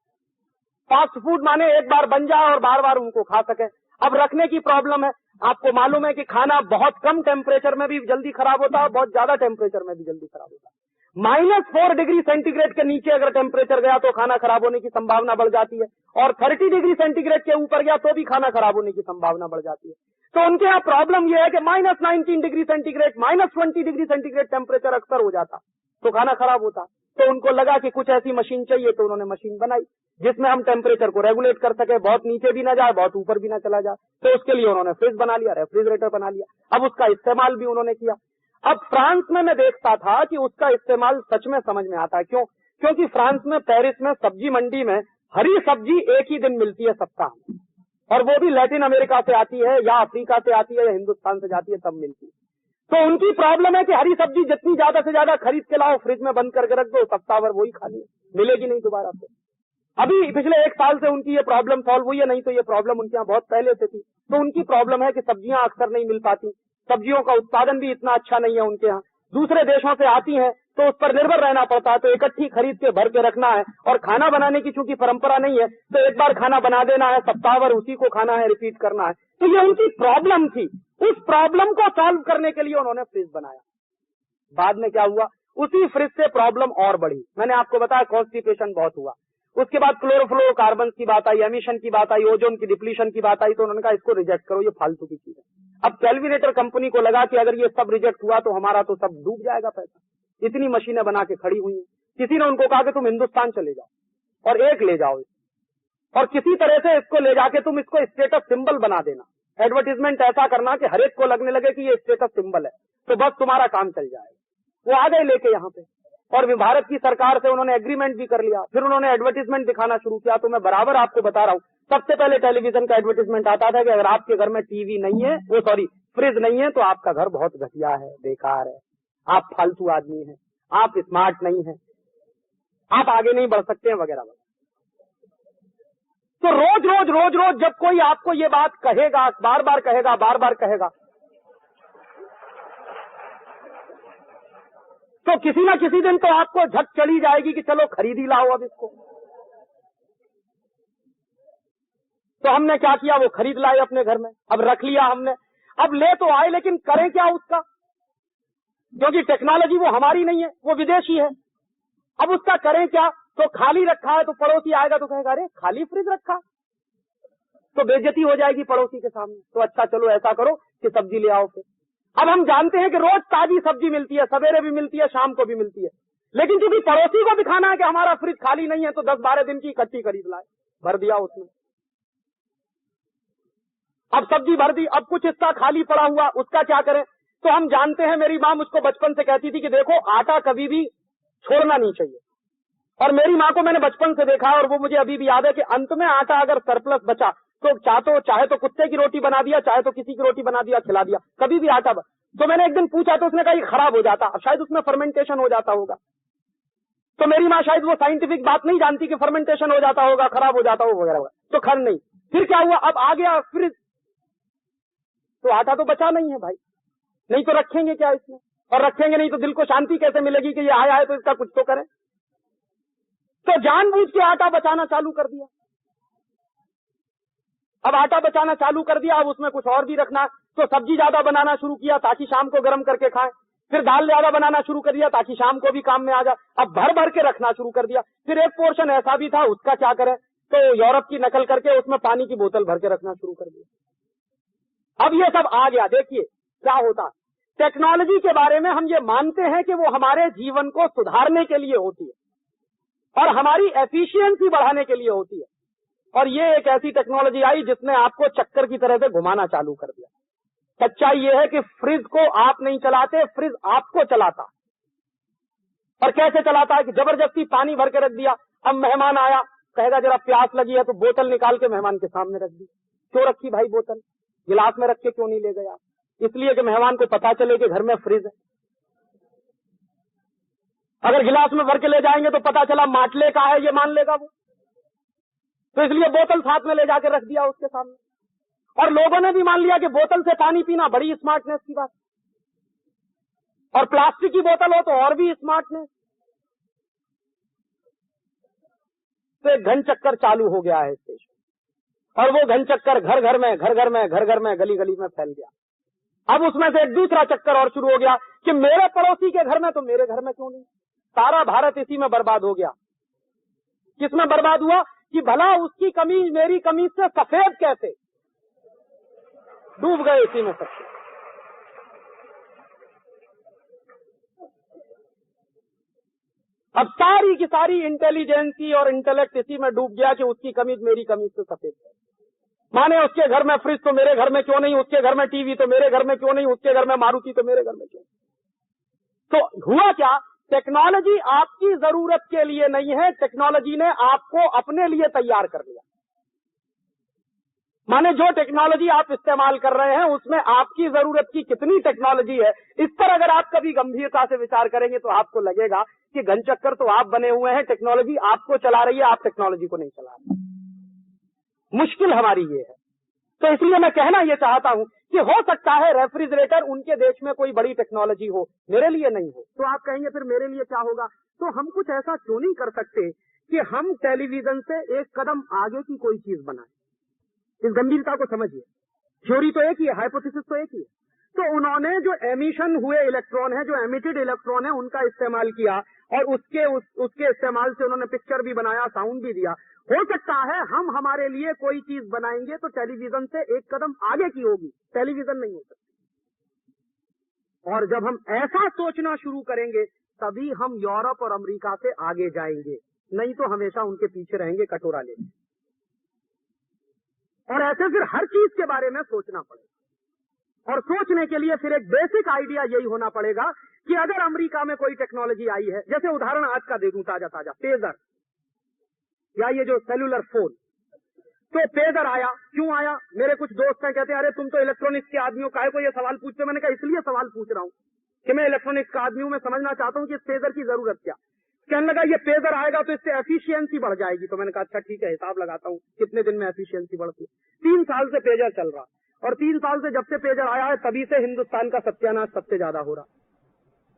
फास्ट फूड माने एक बार बन जाए और बार बार उनको खा सके। अब रखने की प्रॉब्लम है। आपको मालूम है कि खाना बहुत कम टेम्परेचर में भी जल्दी खराब होता है, बहुत ज्यादा टेम्परेचर में भी जल्दी खराब होता है। -4 डिग्री सेंटीग्रेड के नीचे अगर टेम्परेचर गया तो खाना खराब होने की संभावना बढ़ जाती है, और 30 डिग्री सेंटीग्रेड के ऊपर गया तो भी खाना खराब होने की संभावना बढ़ जाती है। तो उनके यहाँ प्रॉब्लम यह है कि -19 degree centigrade, -20 degree centigrade temperature अक्सर हो जाता तो खाना खराब होता। तो उनको लगा कि कुछ ऐसी मशीन चाहिए, तो उन्होंने मशीन बनाई जिसमें हम टेम्परेचर को रेगुलेट कर सके, बहुत नीचे भी ना जाए, बहुत ऊपर भी ना चला जाए। तो उसके लिए उन्होंने फ्रिज बना लिया, रेफ्रिजरेटर बना लिया। अब उसका इस्तेमाल भी उन्होंने किया। अब फ्रांस में मैं देखता था कि उसका इस्तेमाल सच में समझ में आता है। क्यों? क्योंकि फ्रांस में, पेरिस में सब्जी मंडी में हरी सब्जी एक ही दिन मिलती है सप्ताह में, और वो भी लैटिन अमेरिका से आती है या अफ्रीका से आती है या हिंदुस्तान से जाती है, तब मिलती है। तो उनकी प्रॉब्लम है कि हरी सब्जी जितनी ज्यादा से ज्यादा खरीद के लाओ, फ्रिज में बंद करके रख दो, सप्ताह भर वही खानी है, मिलेगी नहीं दोबारा से। अभी पिछले 1 साल से उनकी ये प्रॉब्लम सॉल्व हुई है, नहीं तो ये प्रॉब्लम उनके यहाँ बहुत पहले से थी। तो उनकी प्रॉब्लम है कि सब्जियां अक्सर नहीं मिल पाती, सब्जियों का उत्पादन भी इतना अच्छा नहीं है उनके यहाँ, दूसरे देशों से आती हैं तो उस पर निर्भर रहना पड़ता है। तो इकट्ठी खरीद के भर के रखना है, और खाना बनाने की चूंकि परंपरा नहीं है तो एक बार खाना बना देना है, सप्ताह भर उसी को खाना है, रिपीट करना है। तो ये उनकी प्रॉब्लम थी। उस प्रॉब्लम को सॉल्व करने के लिए उन्होंने फ्रिज बनाया। बाद में क्या हुआ, उसी फ्रिज से प्रॉब्लम और बढ़ी। मैंने आपको बताया कॉन्स्टिपेशन बहुत हुआ। उसके बाद क्लोरोफ्लोरोकार्बन की बात आई, एमिशन की बात आई, ओजोन की डिप्लीशन की बात आई, तो उन्होंने कहा इसको रिजेक्ट करो, ये फालतू की चीज है। अब कैलविनेटर कंपनी को लगा कि अगर ये सब रिजेक्ट हुआ तो हमारा तो सब डूब जाएगा पैसा। इतनी मशीनें बना के खड़ी हुई हैं। किसी ने उनको कहा कि तुम हिंदुस्तान चले जाओ और एक ले जाओ, और किसी तरह से इसको ले जाके तुम इसको स्टेटस सिंबल बना देना, एडवर्टीजमेंट ऐसा करना कि हर एक को लगने लगे कि ये स्टेटस सिंबल है, तो बस तुम्हारा काम चल जाएगा। वो आ गए लेके यहाँ पे, और भारत की सरकार से उन्होंने एग्रीमेंट भी कर लिया। फिर उन्होंने एडवर्टीजमेंट दिखाना शुरू किया। तो मैं बराबर आपको बता रहा हूँ, सबसे पहले टेलीविजन का एडवर्टीजमेंट आता था कि अगर आपके घर में टीवी नहीं है, वो सॉरी फ्रिज नहीं है, तो आपका घर बहुत घटिया है, बेकार है, आप फालतू आदमी हैं, आप स्मार्ट नहीं हैं, आप आगे नहीं बढ़ सकते हैं, वगैरह वगैरह। तो रोज जब कोई आपको ये बात कहेगा, बार बार कहेगा, तो किसी ना किसी दिन तो आपको झक चली जाएगी कि चलो खरीद ही लाओ अब इसको। तो हमने क्या किया, वो खरीद लाए अपने घर में, अब रख लिया हमने। अब ले तो आए, लेकिन करें क्या उसका, क्योंकि टेक्नोलॉजी वो हमारी नहीं है, वो विदेशी है। अब उसका करें क्या, तो खाली रखा है, तो पड़ोसी आएगा तो कहेगा अरे खाली फ्रिज रखा, तो बेइज्जती हो जाएगी पड़ोसी के सामने। तो अच्छा चलो ऐसा करो कि सब्जी ले आओ फिर। अब हम जानते हैं कि रोज ताजी सब्जी मिलती है, सवेरे भी मिलती है, शाम को भी मिलती है, लेकिन क्योंकि पड़ोसी को दिखाना है कि हमारा फ्रिज खाली नहीं है, तो 10-12 दिन की इकट्ठी खरीद लाए, भर दिया उसमें। अब सब्जी भर दी, अब कुछ हिस्सा खाली पड़ा हुआ, उसका क्या करें। तो हम जानते हैं, मेरी माँ मुझको बचपन से कहती थी कि देखो आटा कभी भी छोड़ना नहीं चाहिए, और मेरी माँ को मैंने बचपन से देखा है, और वो मुझे अभी भी याद है कि अंत में आटा अगर सरप्लस बचा तो चाहे तो कुत्ते की रोटी बना दिया, चाहे तो किसी की रोटी बना दिया, खिला दिया, कभी भी आटा तो मैंने एक दिन पूछा तो उसने कहा ये खराब हो जाता, अब शायद उसमें फर्मेंटेशन हो जाता होगा। तो मेरी माँ शायद वो साइंटिफिक बात नहीं जानती कि फर्मेंटेशन हो जाता होगा, खराब हो जाता होगा वगैरह, तो खैर नहीं। फिर क्या हुआ, अब आ गया फ्रिज, तो आटा तो बचा नहीं है भाई, नहीं तो रखेंगे क्या इसमें, और रखेंगे नहीं तो दिल को शांति कैसे मिलेगी कि ये आया है तो इसका कुछ तो करें। तो जानबूझ के आटा बचाना चालू कर दिया। अब आटा बचाना चालू कर दिया, अब उसमें कुछ और भी रखना, तो सब्जी ज्यादा बनाना शुरू किया ताकि शाम को गर्म करके खाएं। फिर दाल ज्यादा बनाना शुरू कर दिया ताकि शाम को भी काम में आ जाए। अब भर भर के रखना शुरू कर दिया। फिर एक पोर्शन ऐसा भी था, उसका क्या करें, तो यूरोप की नकल करके उसमें पानी की बोतल भर के रखना शुरू कर दिया। अब ये सब आ गया। देखिए क्या होता, टेक्नोलॉजी के बारे में हम ये मानते हैं कि वो हमारे जीवन को सुधारने के लिए होती है और हमारी एफिशिएंसी बढ़ाने के लिए होती है, और ये एक ऐसी टेक्नोलॉजी आई जिसने आपको चक्कर की तरह से घुमाना चालू कर दिया। सच्चाई ये है कि फ्रिज को आप नहीं चलाते, फ्रिज आपको चलाता। और कैसे चलाता है कि जबरदस्ती पानी भर के रख दिया, अब मेहमान आया, कहेगा जरा प्यास लगी है, तो बोतल निकाल के मेहमान के सामने रख दी। क्यों रखी भाई बोतल, गिलास में रख के क्यों नहीं ले गए आप? इसलिए कि मेहमान को पता चले कि घर में फ्रिज है। अगर गिलास में भर के ले जाएंगे तो पता चला माटले का है, ये मान लेगा वो, तो इसलिए बोतल साथ में ले जाकर रख दिया उसके सामने। और लोगों ने भी मान लिया कि बोतल से पानी पीना बड़ी स्मार्टनेस की बात, और प्लास्टिक की बोतल हो तो और भी स्मार्टनेस। तो एक घन चक्कर चालू हो गया है इस देश में, और वो घन चक्कर घर घर में, गली गली में फैल गया। अब उसमें से एक दूसरा चक्कर और शुरू हो गया कि मेरे पड़ोसी के घर में तो मेरे घर में क्यों नहीं। सारा भारत इसी में बर्बाद हो गया। किसमें बर्बाद हुआ कि भला उसकी कमीज मेरी कमीज से सफेद कैसे, डूब गए इसी में सबसे। अब सारी की सारी इंटेलिजेंसी और इंटेलेक्ट इसी में डूब गया कि उसकी कमीज मेरी कमीज से सफेद है। माने उसके घर में फ्रिज तो मेरे घर में क्यों नहीं, उसके घर में टीवी तो मेरे घर में क्यों नहीं, उसके घर में मारुति तो मेरे घर में क्यों। तो हुआ क्या, टेक्नोलॉजी आपकी जरूरत के लिए नहीं है, टेक्नोलॉजी ने आपको अपने लिए तैयार कर लिया। माने जो टेक्नोलॉजी आप इस्तेमाल कर रहे हैं उसमें आपकी जरूरत की कितनी टेक्नोलॉजी है, इस पर अगर आप कभी गंभीरता से विचार करेंगे तो आपको लगेगा कि घनचक्कर तो आप बने हुए हैं, टेक्नोलॉजी आपको चला रही है, आप टेक्नोलॉजी को नहीं चला रहे। मुश्किल हमारी ये है। तो इसलिए मैं कहना ये चाहता हूं कि हो सकता है रेफ्रिजरेटर उनके देश में कोई बड़ी टेक्नोलॉजी हो, मेरे लिए नहीं हो। तो आप कहेंगे फिर मेरे लिए क्या होगा। तो हम कुछ ऐसा क्यों नहीं कर सकते कि हम टेलीविजन से एक कदम आगे की कोई चीज बनाएं। इस गंभीरता को समझिए। थ्योरी तो एक ही है, हाइपोथेसिस तो एक ही है। तो उन्होंने जो एमिशन हुए इलेक्ट्रॉन है, जो एमिटेड इलेक्ट्रॉन है, उनका इस्तेमाल किया और उसके इस्तेमाल से उन्होंने पिक्चर भी बनाया, साउंड भी दिया। हो सकता है हम हमारे लिए कोई चीज बनाएंगे तो टेलीविजन से एक कदम आगे की होगी, टेलीविजन नहीं हो सकती। और जब हम ऐसा सोचना शुरू करेंगे तभी हम यूरोप और अमेरिका से आगे जाएंगे, नहीं तो हमेशा उनके पीछे रहेंगे कटोरा लेके। और ऐसे फिर हर चीज के बारे में सोचना पड़ेगा। और सोचने के लिए फिर एक बेसिक आइडिया यही होना पड़ेगा कि अगर अमेरिका में कोई टेक्नोलॉजी आई है, जैसे उदाहरण आज का देखूं ताजा ताजा, पेजर या ये जो सेलुलर फोन। तो पेजर आया, क्यों आया? मेरे कुछ दोस्त हैं, कहते हैं अरे तुम तो इलेक्ट्रॉनिक्स के आदमी हो, काहे को ये सवाल पूछते हो? मैंने कहा इसलिए सवाल पूछ रहा हूं कि मैं इलेक्ट्रॉनिक्स का आदमी हूं, मैं समझना चाहता हूं कि इस पेजर की जरूरत क्या। कहने लगा ये पेजर आएगा तो इससे एफिशिएंसी बढ़ जाएगी। तो मैंने कहा अच्छा ठीक है, हिसाब लगाता हूँ कितने दिन में एफिशिएंसी बढ़ती है। 3 साल से पेजर चल रहा, और 3 साल से जब से पेजर आया है तभी से हिंदुस्तान का सत्यानाश सबसे ज्यादा हो रहा।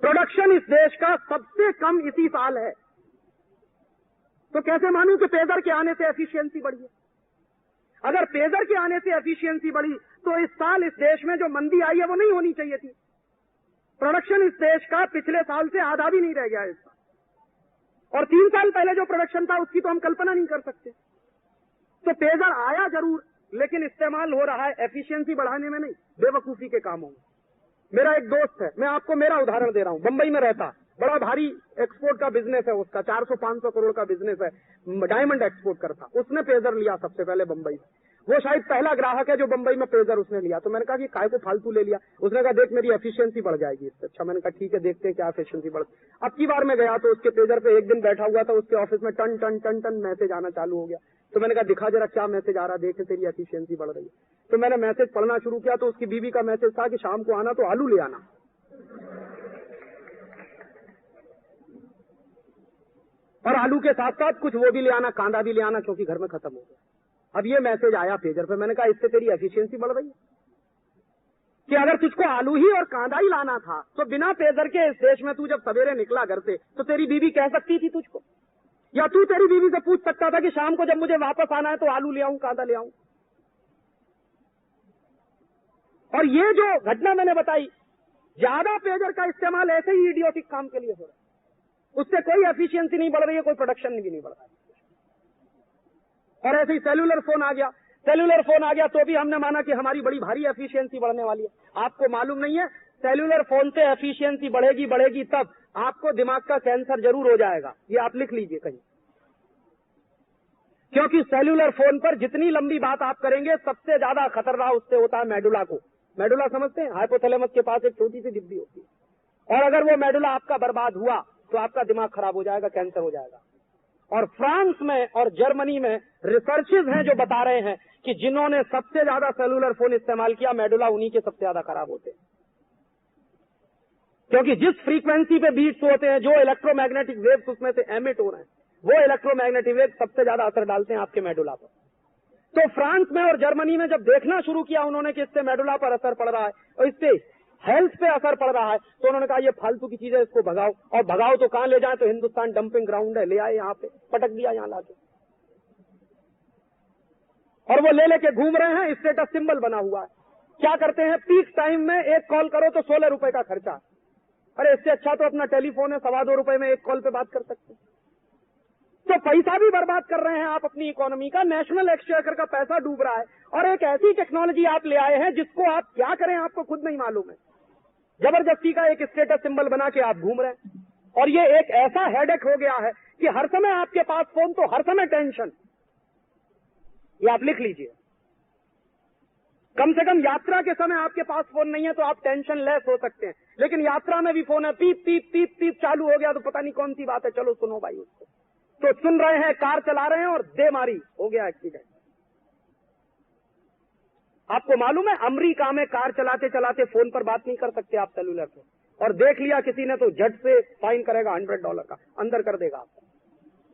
प्रोडक्शन इस देश का सबसे कम इसी साल है। तो कैसे मानूं कि पेजर के आने से एफिशिएंसी बढ़ी है? अगर पेजर के आने से एफिशिएंसी बढ़ी तो इस साल इस देश में जो मंदी आई है वो नहीं होनी चाहिए थी। प्रोडक्शन इस देश का पिछले साल से आधा भी नहीं रह गया इस साल, और 3 साल पहले जो प्रोडक्शन था उसकी तो हम कल्पना नहीं कर सकते। तो पेजर आया जरूर, लेकिन इस्तेमाल हो रहा है एफिशिएंसी बढ़ाने में नहीं, बेवकूफी के कामों में। मेरा एक दोस्त है, मैं आपको मेरा उदाहरण दे रहा हूं, बंबई में रहता, बड़ा भारी एक्सपोर्ट का बिजनेस है उसका, 400-500 करोड़ का बिजनेस है, डायमंड एक्सपोर्ट करता। उसने पेजर लिया सबसे पहले बंबई से, वो शायद पहला ग्राहक है जो बंबई में पेजर उसने लिया। तो मैंने कहा कि काय को फालतू ले लिया? उसने कहा देख मेरी एफिशिएंसी बढ़ जाएगी इससे। अच्छा, मैंने कहा ठीक है, देखते हैं क्या एफिशिएंसी बढ़। अब की बार मैं गया तो उसके पेजर पे एक दिन बैठा हुआ था, उसके ऑफिस में टन टन टन टन मैसेज आना चालू हो गया। तो मैंने कहा दिखा जरा क्या मैसेज आ रहा, देखे तेरी एफिशिएंसी बढ़ रही है। तो मैंने मैसेज पढ़ना शुरू किया तो उसकी बीवी का मैसेज था कि शाम को आना तो आलू ले आना, और आलू के साथ साथ कुछ वो भी ले आना, कांदा भी ले आना, क्योंकि घर में खत्म हो गया। अब ये मैसेज आया पेजर पे। मैंने कहा इससे तेरी एफिशिएंसी बढ़ रही है कि अगर तुझको आलू ही और कांदा ही लाना था तो बिना पेजर के इस देश में तू जब सवेरे निकला घर से तो तेरी बीवी कह सकती थी तुझको, या तू तेरी बीवी से पूछ सकता था कि शाम को जब मुझे वापस आना है तो आलू ले आऊं, कांदा ले आऊं। और ये जो घटना मैंने बताई, ज्यादा पेजर का इस्तेमाल ऐसे ही इडियोटिक काम के लिए हो रहा है, उससे कोई एफिशिएंसी नहीं बढ़ रही है, कोई प्रोडक्शन भी नहीं बढ़ रहा है। और ऐसे ही सेलुलर फोन आ गया, सेलुलर फोन आ गया तो भी हमने माना कि हमारी बड़ी भारी एफिशिएंसी बढ़ने वाली है। आपको मालूम नहीं है, सेलुलर फोन से एफिशिएंसी बढ़ेगी तब आपको दिमाग का कैंसर जरूर हो जाएगा, ये आप लिख लीजिए कहीं। क्योंकि सेलुलर फोन पर जितनी लंबी बात आप करेंगे सबसे ज्यादा खतरा उससे होता है मेडुला को। मेडुला समझते हैं? हाइपोथैलेमस के पास एक छोटी सी डिब्बी होती है, और अगर वो मेडुला आपका बर्बाद हुआ तो आपका दिमाग खराब हो जाएगा, कैंसर हो जाएगा। और फ्रांस में और जर्मनी में रिसर्चेज हैं जो बता रहे हैं कि जिन्होंने सबसे ज्यादा सेलुलर फोन इस्तेमाल किया, मेडुला उन्हीं के सबसे ज्यादा खराब होते हैं। क्योंकि जिस फ्रीक्वेंसी पे बीट्स होते हैं, जो इलेक्ट्रोमैग्नेटिक वेव्स उसमें से एमिट हो रहे हैं, वो इलेक्ट्रोमैग्नेटिक वेव्स सबसे ज्यादा असर डालते हैं आपके मेडुला पर। तो फ्रांस में और जर्मनी में जब देखना शुरू किया उन्होंने कि इससे मेडुला पर असर पड़ रहा है और इससे हेल्थ पे असर पड़ रहा है, तो उन्होंने कहा ये फालतू की चीजें, इसको भगाओ। और भगाओ तो कहां ले जाए, तो हिंदुस्तान डंपिंग ग्राउंड है, ले आए यहाँ पे, पटक दिया यहाँ लाके, और वो ले लेके घूम रहे हैं, स्टेटस सिंबल बना हुआ है। क्या करते हैं, पीक टाइम में एक कॉल करो तो 16 रुपए का खर्चा। अरे इससे अच्छा तो अपना टेलीफोन है, 2.25 रुपए में एक कॉल पे बात कर सकते हैं। तो पैसा भी बर्बाद कर रहे हैं आप अपनी इकोनॉमी का, नेशनल एक्सचेकर का पैसा डूब रहा है, और एक ऐसी टेक्नोलॉजी आप ले आए हैं जिसको आप क्या करें आपको खुद नहीं मालूम है। जबरदस्ती का एक स्टेटस सिंबल बना के आप घूम रहे हैं, और ये एक ऐसा हेडेक हो गया है कि हर समय आपके पास फोन, तो हर समय टेंशन। ये आप लिख लीजिए, कम से कम यात्रा के समय आपके पास फोन नहीं है तो आप टेंशन लेस हो सकते हैं, लेकिन यात्रा में भी फोन है, पीप पीप पीप पीप चालू हो गया तो पता नहीं कौन सी बात है, चलो सुनो भाई उसको। तो सुन रहे हैं, कार चला रहे हैं और दे मारी, हो गया एक्सीडेंट। आपको मालूम है अमेरिका में कार चलाते चलाते फोन पर बात नहीं कर सकते आप सेलुलर पे, और देख लिया किसी ने तो झट से फाइन करेगा $100 का, अंदर कर देगा आपको।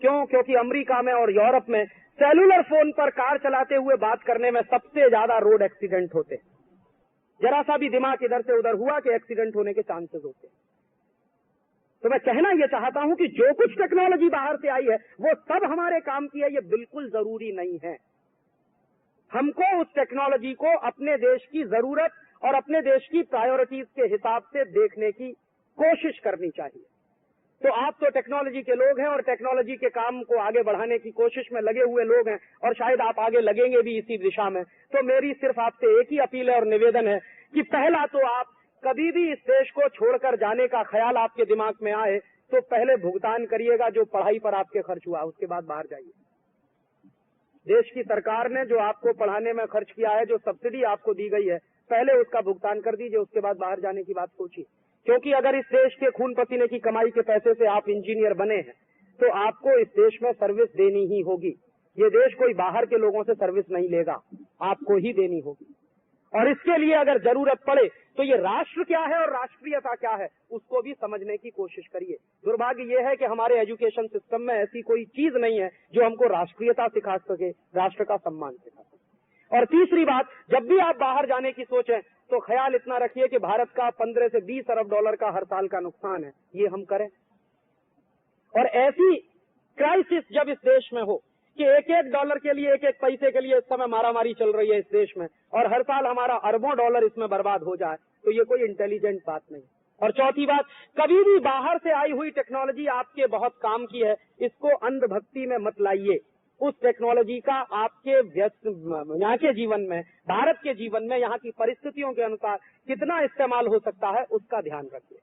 क्यों? क्योंकि अमेरिका में और यूरोप में सेलुलर फोन पर कार चलाते हुए बात करने में सबसे ज्यादा रोड एक्सीडेंट होते हैं। जरा सा भी दिमाग इधर से उधर हुआ कि एक्सीडेंट होने के चांसेस होते हैं। तो मैं कहना यह चाहता हूं कि जो कुछ टेक्नोलॉजी बाहर से आई है वो सब हमारे काम की है, ये बिल्कुल जरूरी नहीं है। हमको उस टेक्नोलॉजी को अपने देश की जरूरत और अपने देश की प्रायोरिटीज के हिसाब से देखने की कोशिश करनी चाहिए। तो आप तो टेक्नोलॉजी के लोग हैं और टेक्नोलॉजी के काम को आगे बढ़ाने की कोशिश में लगे हुए लोग हैं, और शायद आप आगे लगेंगे भी इसी दिशा में। तो मेरी सिर्फ आपसे एक ही अपील है और निवेदन है कि पहला तो आप कभी भी इस देश को छोड़कर जाने का ख्याल आपके दिमाग में आए तो पहले भुगतान करिएगा जो पढ़ाई पर आपके खर्च हुआ, उसके बाद बाहर जाइए। देश की सरकार ने जो आपको पढ़ाने में खर्च किया है, जो सब्सिडी आपको दी गई है, पहले उसका भुगतान कर दीजिए, उसके बाद बाहर जाने की बात सोचिए। क्योंकि अगर इस देश के खून पसीने की कमाई के पैसे से आप इंजीनियर बने हैं तो आपको इस देश में सर्विस देनी ही होगी। ये देश कोई बाहर के लोगों से सर्विस नहीं लेगा, आपको ही देनी होगी। और इसके लिए अगर जरूरत पड़े तो ये राष्ट्र क्या है और राष्ट्रीयता क्या है उसको भी समझने की कोशिश करिए। दुर्भाग्य ये है कि हमारे एजुकेशन सिस्टम में ऐसी कोई चीज नहीं है जो हमको राष्ट्रीयता सिखा सके, राष्ट्र का सम्मान सिखा सके। और तीसरी बात, जब भी आप बाहर जाने की सोचें तो ख्याल इतना रखिए कि भारत का 15 से 20 अरब डॉलर का हर साल का नुकसान है, ये हम करें। और ऐसी क्राइसिस जब इस देश में हो कि एक एक डॉलर के लिए, एक एक पैसे के लिए इस समय मारामारी चल रही है इस देश में, और हर साल हमारा अरबों डॉलर इसमें बर्बाद हो जाए, तो ये कोई इंटेलिजेंट बात नहीं। और चौथी बात, कभी भी बाहर से आई हुई टेक्नोलॉजी आपके बहुत काम की है, इसको अंधभक्ति में मत लाइए। उस टेक्नोलॉजी का आपके यहाँ के जीवन में, भारत के जीवन में, यहाँ की परिस्थितियों के अनुसार कितना इस्तेमाल हो सकता है उसका ध्यान रखिए।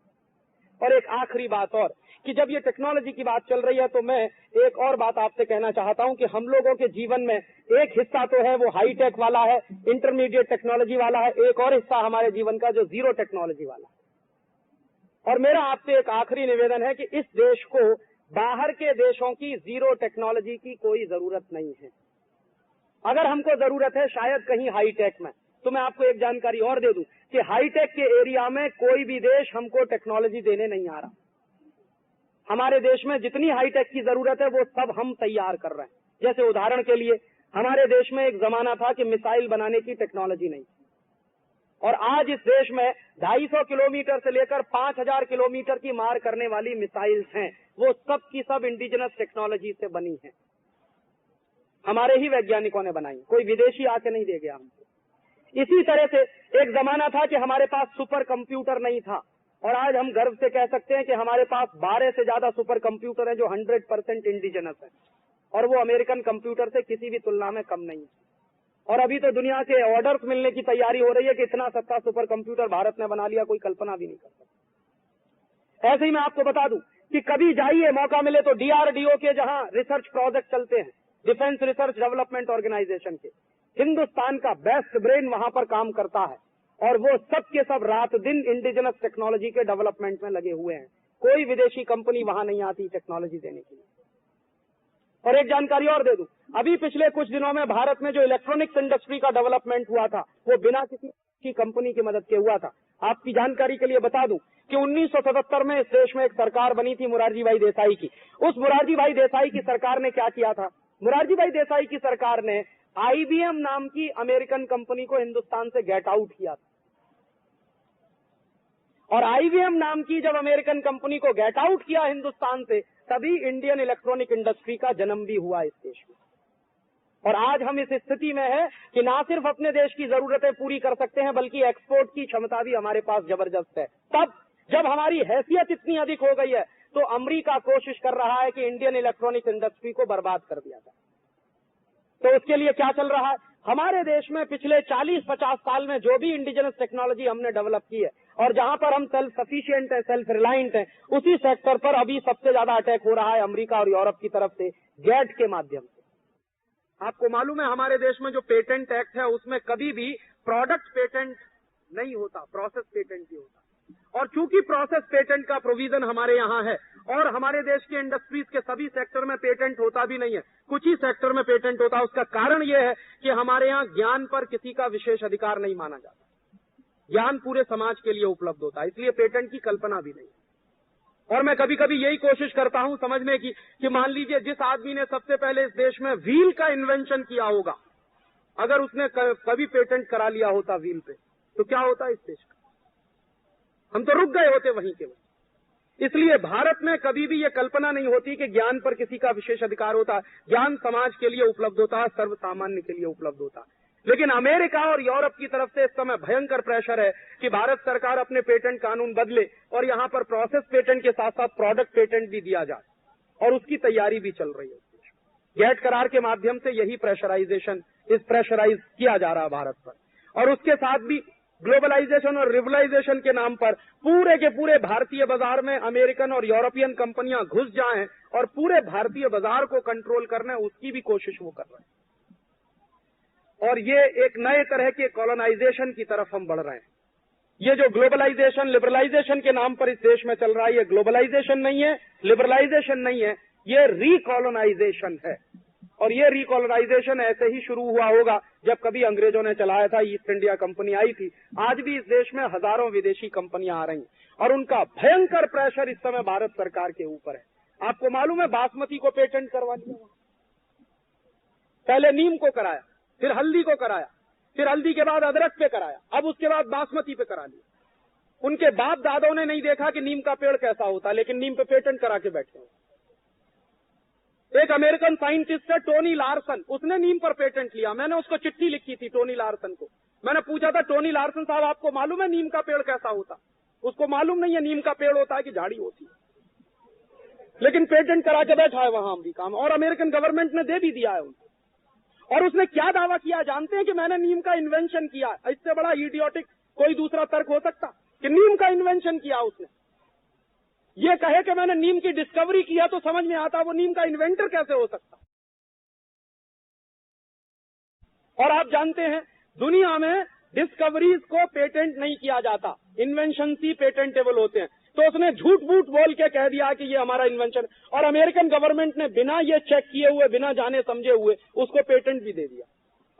और एक आखिरी बात और, कि जब ये टेक्नोलॉजी की बात चल रही है तो मैं एक और बात आपसे कहना चाहता हूं कि हम लोगों के जीवन में एक हिस्सा तो है वो हाई टेक वाला है, इंटरमीडिएट टेक्नोलॉजी वाला है, एक और हिस्सा हमारे जीवन का जो जीरो टेक्नोलॉजी वाला है। और मेरा आपसे एक आखिरी निवेदन है कि इस देश को बाहर के देशों की जीरो टेक्नोलॉजी की कोई जरूरत नहीं है। अगर हमको जरूरत है शायद कहीं हाई टेक में, तो मैं आपको एक जानकारी और दे दूं कि हाईटेक के एरिया में कोई भी देश हमको टेक्नोलॉजी देने नहीं आ रहा। हमारे देश में जितनी हाईटेक की जरूरत है वो सब हम तैयार कर रहे हैं। जैसे उदाहरण के लिए, हमारे देश में एक जमाना था कि मिसाइल बनाने की टेक्नोलॉजी नहीं, और आज इस देश में 250 किलोमीटर से लेकर 5000 किलोमीटर की मार करने वाली मिसाइल्स हैं, वो सब की सब इंडिजिनस टेक्नोलॉजी से बनी है, हमारे ही वैज्ञानिकों ने बनाई, कोई विदेशी आके नहीं दे गया हमको। इसी तरह से एक जमाना था कि हमारे पास सुपर कंप्यूटर नहीं था, और आज हम गर्व से कह सकते हैं कि हमारे पास 12 से ज्यादा सुपर कंप्यूटर हैं जो 100% इंडिजिनस है, और वो अमेरिकन कंप्यूटर से किसी भी तुलना में कम नहीं है। और अभी तो दुनिया के ऑर्डर्स मिलने की तैयारी हो रही है कि इतना सस्ता सुपर कंप्यूटर भारत ने बना लिया, कोई कल्पना भी नहीं कर सकता। ऐसे ही मैं आपको बता दूं कि कभी जाइए, मौका मिले तो DRDO के जहां रिसर्च प्रोजेक्ट चलते हैं, डिफेंस रिसर्च डेवलपमेंट ऑर्गेनाइजेशन के, हिंदुस्तान का बेस्ट ब्रेन वहां पर काम करता है, और वो सब के सब रात दिन इंडिजिनस टेक्नोलॉजी के डेवलपमेंट में लगे हुए हैं। कोई विदेशी कंपनी वहां नहीं आती टेक्नोलॉजी देने के लिए। और एक जानकारी और दे दूं, अभी पिछले कुछ दिनों में भारत में जो इलेक्ट्रॉनिक्स इंडस्ट्री का डेवलपमेंट हुआ था वो बिना किसी की कंपनी की मदद के हुआ था। आपकी जानकारी के लिए बता दूं कि 1977 में इस देश में एक सरकार बनी थी मोरारजी भाई देसाई की। उस मोरारजी भाई देसाई की सरकार ने क्या किया था? मोरारजी भाई देसाई की सरकार ने आईबीएम नाम की अमेरिकन कंपनी को हिंदुस्तान से गेट आउट किया था। और आईबीएम नाम की जब अमेरिकन कंपनी को गेट आउट किया हिंदुस्तान से, तभी इंडियन इलेक्ट्रॉनिक इंडस्ट्री का जन्म भी हुआ इस देश में। और आज हम इस स्थिति में है कि ना सिर्फ अपने देश की जरूरतें पूरी कर सकते हैं, बल्कि एक्सपोर्ट की क्षमता भी हमारे पास जबरदस्त है। तब जब हमारी हैसियत इतनी अधिक हो गई है, तो अमेरिका कोशिश कर रहा है कि इंडियन इलेक्ट्रॉनिक इंडस्ट्री को बर्बाद कर दिया जाए। तो उसके लिए क्या चल रहा है? हमारे देश में पिछले 40-50 साल में जो भी इंडिजिनस टेक्नोलॉजी हमने डेवलप की है, और जहां पर हम सेल्फ सफिशिएंट है, सेल्फ रिलायंट है, उसी सेक्टर पर अभी सबसे ज्यादा अटैक हो रहा है अमेरिका और यूरोप की तरफ से, गैट के माध्यम से। आपको मालूम है हमारे देश में जो पेटेंट एक्ट है, उसमें कभी भी प्रोडक्ट पेटेंट नहीं होता, प्रोसेस पेटेंट ही होता। और चूंकि प्रोसेस पेटेंट का प्रोविजन हमारे यहाँ है, और हमारे देश के इंडस्ट्रीज के सभी सेक्टर में पेटेंट होता भी नहीं है, कुछ ही सेक्टर में पेटेंट होता है। उसका कारण यह है कि हमारे यहाँ ज्ञान पर किसी का विशेष अधिकार नहीं माना जाता, ज्ञान पूरे समाज के लिए उपलब्ध होता है, इसलिए पेटेंट की कल्पना भी नहीं। और मैं कभी कभी यही कोशिश करता हूं समझने की कि मान लीजिए जिस आदमी ने सबसे पहले इस देश में व्हील का इन्वेंशन किया होगा, अगर उसने कभी पेटेंट करा लिया होता व्हील पे, तो क्या होता इस देश का? हम तो रुक गए होते वहीं के वहीं। इसलिए भारत में कभी भी ये कल्पना नहीं होती कि ज्ञान पर किसी का विशेष अधिकार होता है। ज्ञान समाज के लिए उपलब्ध होता है, सर्व सामान्य के लिए उपलब्ध होता है। लेकिन अमेरिका और यूरोप की तरफ से इस समय भयंकर प्रेशर है कि भारत सरकार अपने पेटेंट कानून बदले और यहाँ पर प्रोसेस पेटेंट के साथ साथ प्रोडक्ट पेटेंट भी दिया जाए, और उसकी तैयारी भी चल रही है। गैट करार के माध्यम से यही प्रेशराइज किया जा रहा है भारत पर। और उसके साथ भी ग्लोबलाइजेशन और रिवलाइजेशन के नाम पर पूरे के पूरे भारतीय बाजार में अमेरिकन और यूरोपियन कंपनियां घुस जाएं और पूरे भारतीय बाजार को कंट्रोल करने, उसकी भी कोशिश वो कर रहे हैं। और ये एक नए तरह के कॉलोनाइजेशन की तरफ हम बढ़ रहे हैं। ये जो ग्लोबलाइजेशन, लिबरलाइजेशन के नाम पर इस देश में चल रहा है, ये ग्लोबलाइजेशन नहीं है, लिबरलाइजेशन नहीं है, ये रिकॉलोनाइजेशन है। और ये रिकॉलोनाइजेशन ऐसे ही शुरू हुआ होगा जब कभी अंग्रेजों ने चलाया था, ईस्ट इंडिया कंपनी आई थी। आज भी इस देश में हजारों विदेशी कंपनियां आ रही हैं, और उनका भयंकर प्रेशर इस समय भारत सरकार के ऊपर है। आपको मालूम है बासमती को पेटेंट करवा दिया, पहले नीम को कराया, फिर हल्दी को कराया, फिर हल्दी के बाद अदरक पे कराया, अब उसके बाद बासमती पे करा लिया। उनके बाप दादों ने नहीं देखा कि नीम का पेड़ कैसा होता, लेकिन नीम पे पेटेंट करा के बैठे हैं। एक अमेरिकन साइंटिस्ट है टोनी लार्सन, उसने नीम पर पेटेंट लिया। मैंने उसको चिट्ठी लिखी थी टोनी लार्सन को। मैंने पूछा था, टोनी लार्सन साहब आपको मालूम है नीम का पेड़ कैसा होता? उसको मालूम नहीं है नीम का पेड़ होता है कि झाड़ी होती है, लेकिन पेटेंट करा के बैठा है वहां अमेरिका में, और अमेरिकन गवर्नमेंट ने दे भी दिया है उनको। और उसने क्या दावा किया जानते हैं? कि मैंने नीम का इन्वेंशन किया। इससे बड़ा इडियोटिक कोई दूसरा तर्क हो सकता कि नीम का इन्वेंशन किया उसने? ये कहे कि मैंने नीम की डिस्कवरी किया, तो समझ में आता वो नीम का इन्वेंटर कैसे हो सकता। और आप जानते हैं दुनिया में डिस्कवरीज को पेटेंट नहीं किया जाता, इन्वेंशन ही पेटेंटेबल होते हैं। तो उसने झूठ मूठ बोल के कह दिया कि ये हमारा इन्वेंशन, और अमेरिकन गवर्नमेंट ने बिना ये चेक किए हुए, बिना जाने समझे हुए उसको पेटेंट भी दे दिया।